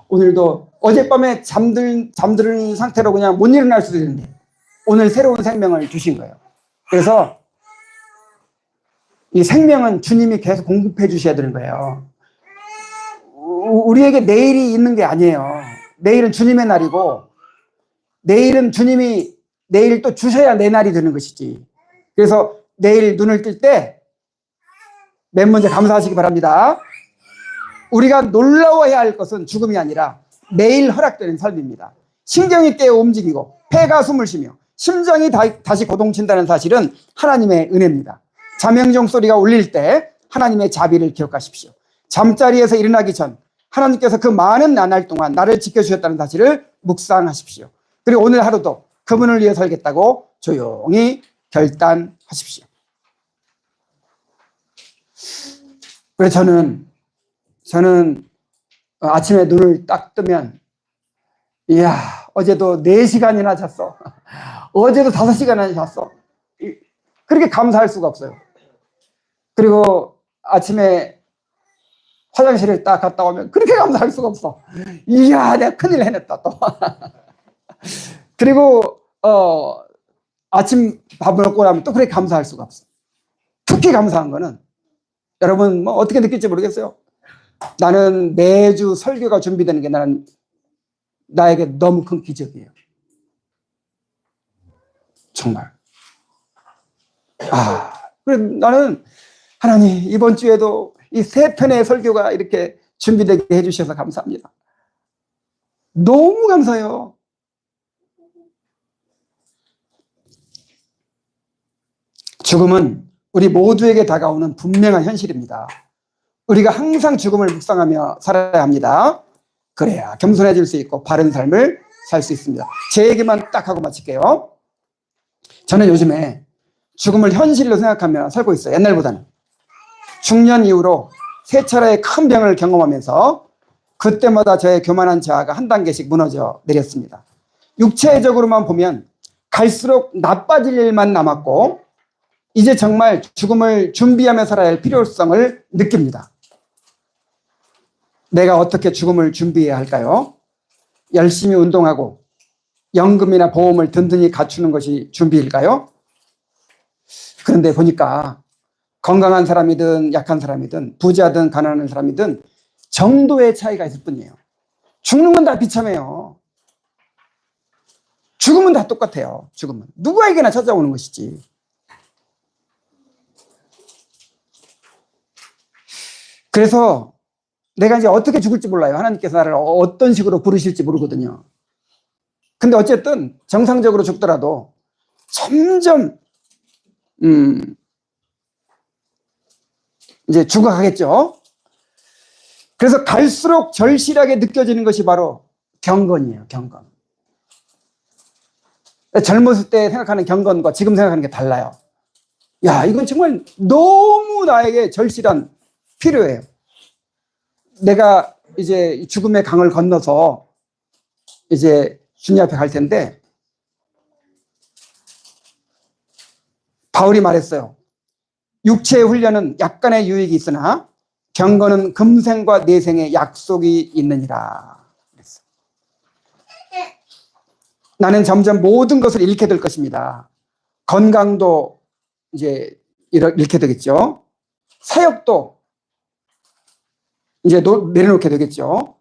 오늘도 어젯밤에 잠드는 상태로 그냥 못 일어날 수도 있는데, 오늘 새로운 생명을 주신 거예요. 그래서, 이 생명은 주님이 계속 공급해 주셔야 되는 거예요. 우리에게 내일이 있는 게 아니에요. 내일은 주님의 날이고, 내일은 주님이 내일 또 주셔야 내 날이 되는 것이지. 그래서 내일 눈을 뜰 때 맨 먼저 감사하시기 바랍니다. 우리가 놀라워해야 할 것은 죽음이 아니라 매일 허락되는 삶입니다. 신경이 깨어 움직이고 폐가 숨을 쉬며 심장이 다시 고동친다는 사실은 하나님의 은혜입니다. 자명종 소리가 울릴 때 하나님의 자비를 기억하십시오. 잠자리에서 일어나기 전 하나님께서 그 많은 나날 동안 나를 지켜주셨다는 사실을 묵상하십시오. 그리고 오늘 하루도 그분을 위해 살겠다고 조용히 결단하십시오. 그래서 저는 아침에 눈을 딱 뜨면, 이야, 어제도 4시간이나 잤어. 어제도 5시간이나 잤어. 그렇게 감사할 수가 없어요. 그리고 아침에 화장실에 딱 갔다 오면 그렇게 감사할 수가 없어. 이야, 내가 큰일 해냈다, 또. 그리고, 아침 밥을 먹고 나면 또 그렇게 감사할 수가 없어. 특히 감사한 거는, 여러분, 뭐, 어떻게 느낄지 모르겠어요. 나는 매주 설교가 준비되는 게 나에게 너무 큰 기적이에요. 정말. 그래, 나는 하나님, 이번 주에도 이 3편의 설교가 이렇게 준비되게 해주셔서 감사합니다. 너무 감사해요. 죽음은 우리 모두에게 다가오는 분명한 현실입니다. 우리가 항상 죽음을 묵상하며 살아야 합니다. 그래야 겸손해질 수 있고 바른 삶을 살 수 있습니다. 제 얘기만 딱 하고 마칠게요. 저는 요즘에 죽음을 현실로 생각하며 살고 있어요. 옛날보다는. 중년 이후로 세 차례의 큰 병을 경험하면서 그때마다 저의 교만한 자아가 한 단계씩 무너져 내렸습니다. 육체적으로만 보면 갈수록 나빠질 일만 남았고 이제 정말 죽음을 준비하며 살아야 할 필요성을 느낍니다. 내가 어떻게 죽음을 준비해야 할까요? 열심히 운동하고 연금이나 보험을 든든히 갖추는 것이 준비일까요? 그런데 보니까 건강한 사람이든 약한 사람이든 부자든 가난한 사람이든 정도의 차이가 있을 뿐이에요. 죽는 건 다 비참해요. 죽음은 다 똑같아요. 죽음은 누구에게나 찾아오는 것이지. 그래서 내가 이제 어떻게 죽을지 몰라요. 하나님께서 나를 어떤 식으로 부르실지 모르거든요. 근데 어쨌든 정상적으로 죽더라도 점점 이제 죽어가겠죠. 그래서 갈수록 절실하게 느껴지는 것이 바로 경건이에요. 경건. 젊었을 때 생각하는 경건과 지금 생각하는 게 달라요. 야, 이건 정말 너무 나에게 절실한 필요해요. 내가 이제 죽음의 강을 건너서 이제 주님 앞에 갈 텐데 바울이 말했어요. 육체의 훈련은 약간의 유익이 있으나 경건은 금생과 내생의 약속이 있느니라. 그랬어요. 나는 점점 모든 것을 잃게 될 것입니다. 건강도 이제 잃게 되겠죠. 사역도 이제 내려놓게 되겠죠.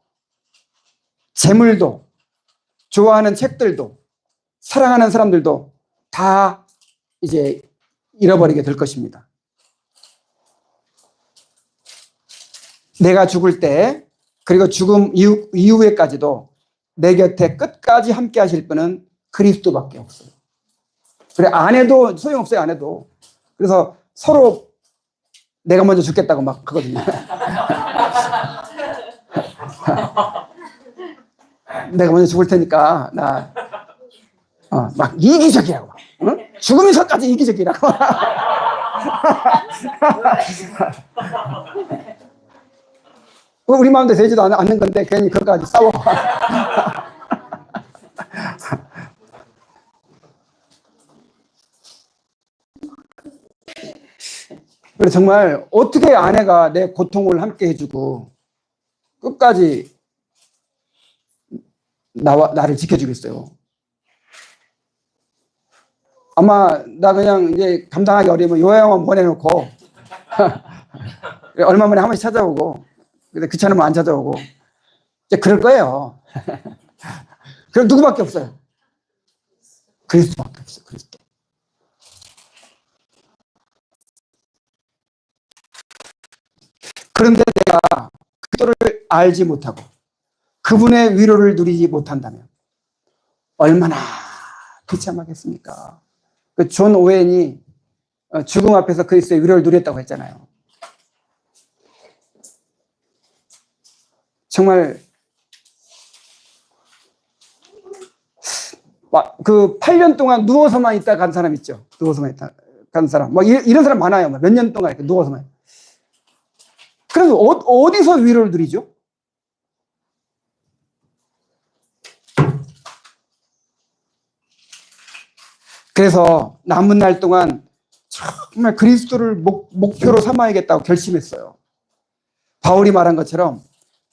재물도, 좋아하는 책들도, 사랑하는 사람들도 다 이제 잃어버리게 될 것입니다. 내가 죽을 때, 그리고 죽음 이후에까지도 내 곁에 끝까지 함께 하실 분은 그리스도밖에 없어요. 그래, 안 해도 소용없어요, 안 해도. 그래서 서로 내가 먼저 죽겠다고 막 하거든요. 내가 먼저 죽을 테니까, 막 이기적이라고. 응? 죽음이 전까지 이기적이라고. 우리 마음대로 되지도 않는 건데, 괜히 그것까지 싸워. 그래서 정말 어떻게 아내가 내 고통을 함께 해주고 끝까지 나를 지켜주겠어요. 아마 나 그냥 이제 감당하기 어려우면 요양원 보내놓고 얼마 만에 한 번씩 찾아오고 근데 귀찮으면 안 찾아오고 이제 그럴 거예요. 그럼 누구밖에 없어요? 그리스도밖에 없어요. 그리스도. 그런데 내가 그리스도를 알지 못하고 그분의 위로를 누리지 못한다면 얼마나 비참하겠습니까? 그 존 오웬이 죽음 앞에서 그리스도의 위로를 누렸다고 했잖아요. 정말 그 8년 동안 누워서만 있다 간 사람 있죠. 누워서만 있다 간 사람. 뭐 이런 사람 많아요. 몇 년 동안 이렇게 누워서만. 그래서 어디서 위로를 누리죠? 그래서 남은 날 동안 정말 그리스도를 목표로 삼아야겠다고 결심했어요. 바울이 말한 것처럼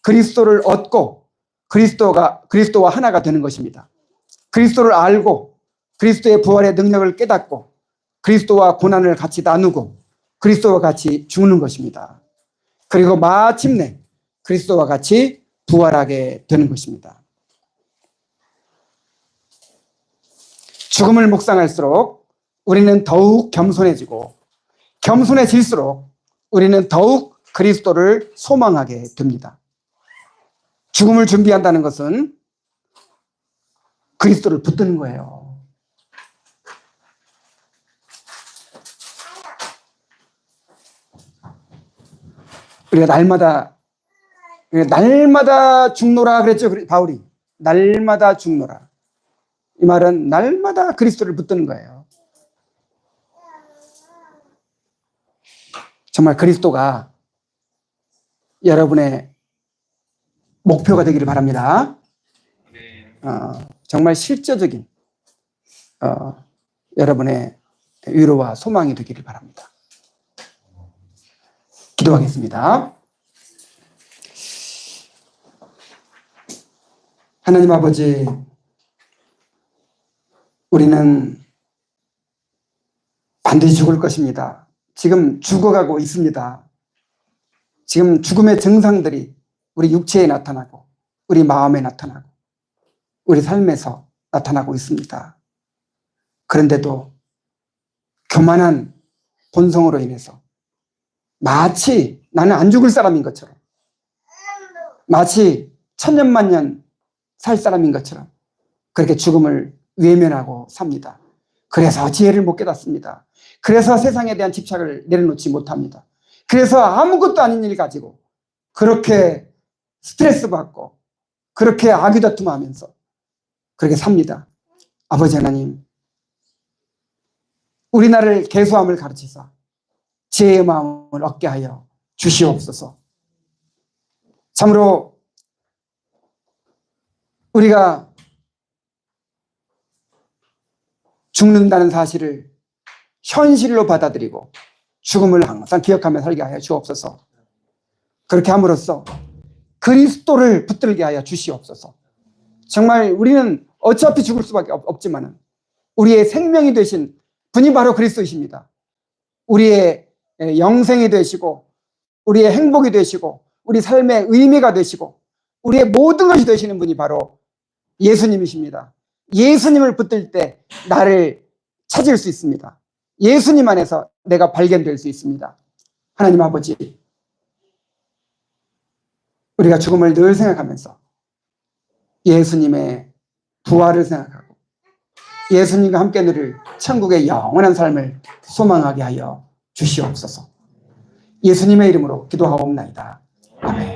그리스도를 얻고 그리스도와 하나가 되는 것입니다. 그리스도를 알고 그리스도의 부활의 능력을 깨닫고 그리스도와 고난을 같이 나누고 그리스도와 같이 죽는 것입니다. 그리고 마침내 그리스도와 같이 부활하게 되는 것입니다. 죽음을 묵상할수록 우리는 더욱 겸손해지고 겸손해질수록 우리는 더욱 그리스도를 소망하게 됩니다. 죽음을 준비한다는 것은 그리스도를 붙드는 거예요. 우리가 날마다 죽노라 그랬죠. 바울이. 날마다 죽노라. 이 말은 날마다 그리스도를 붙드는 거예요. 정말 그리스도가 여러분의 목표가 되기를 바랍니다. 정말 실제적인 여러분의 위로와 소망이 되기를 바랍니다. 기도하겠습니다. 하나님 아버지, 우리는 반드시 죽을 것입니다. 지금 죽어가고 있습니다. 지금 죽음의 증상들이 우리 육체에 나타나고 우리 마음에 나타나고 우리 삶에서 나타나고 있습니다. 그런데도 교만한 본성으로 인해서 마치 나는 안 죽을 사람인 것처럼, 마치 천년만년 살 사람인 것처럼 그렇게 죽음을 외면하고 삽니다. 그래서 지혜를 못 깨닫습니다. 그래서 세상에 대한 집착을 내려놓지 못합니다. 그래서 아무것도 아닌 일 가지고 그렇게 스트레스 받고 그렇게 아귀다툼하면서 그렇게 삽니다. 아버지 하나님, 우리나라를 계수함을 가르치사 지혜의 마음을 얻게 하여 주시옵소서. 참으로 우리가 죽는다는 사실을 현실로 받아들이고 죽음을 항상 기억하며 살게 하여 주옵소서. 그렇게 함으로써 그리스도를 붙들게 하여 주시옵소서. 정말 우리는 어차피 죽을 수밖에 없지만 우리의 생명이 되신 분이 바로 그리스도이십니다. 우리의 영생이 되시고 우리의 행복이 되시고 우리 삶의 의미가 되시고 우리의 모든 것이 되시는 분이 바로 예수님이십니다. 예수님을 붙들 때 나를 찾을 수 있습니다. 예수님 안에서 내가 발견될 수 있습니다. 하나님 아버지, 우리가 죽음을 늘 생각하면서 예수님의 부활을 생각하고 예수님과 함께 누릴 천국의 영원한 삶을 소망하게 하여 주시옵소서. 예수님의 이름으로 기도하옵나이다. 아멘.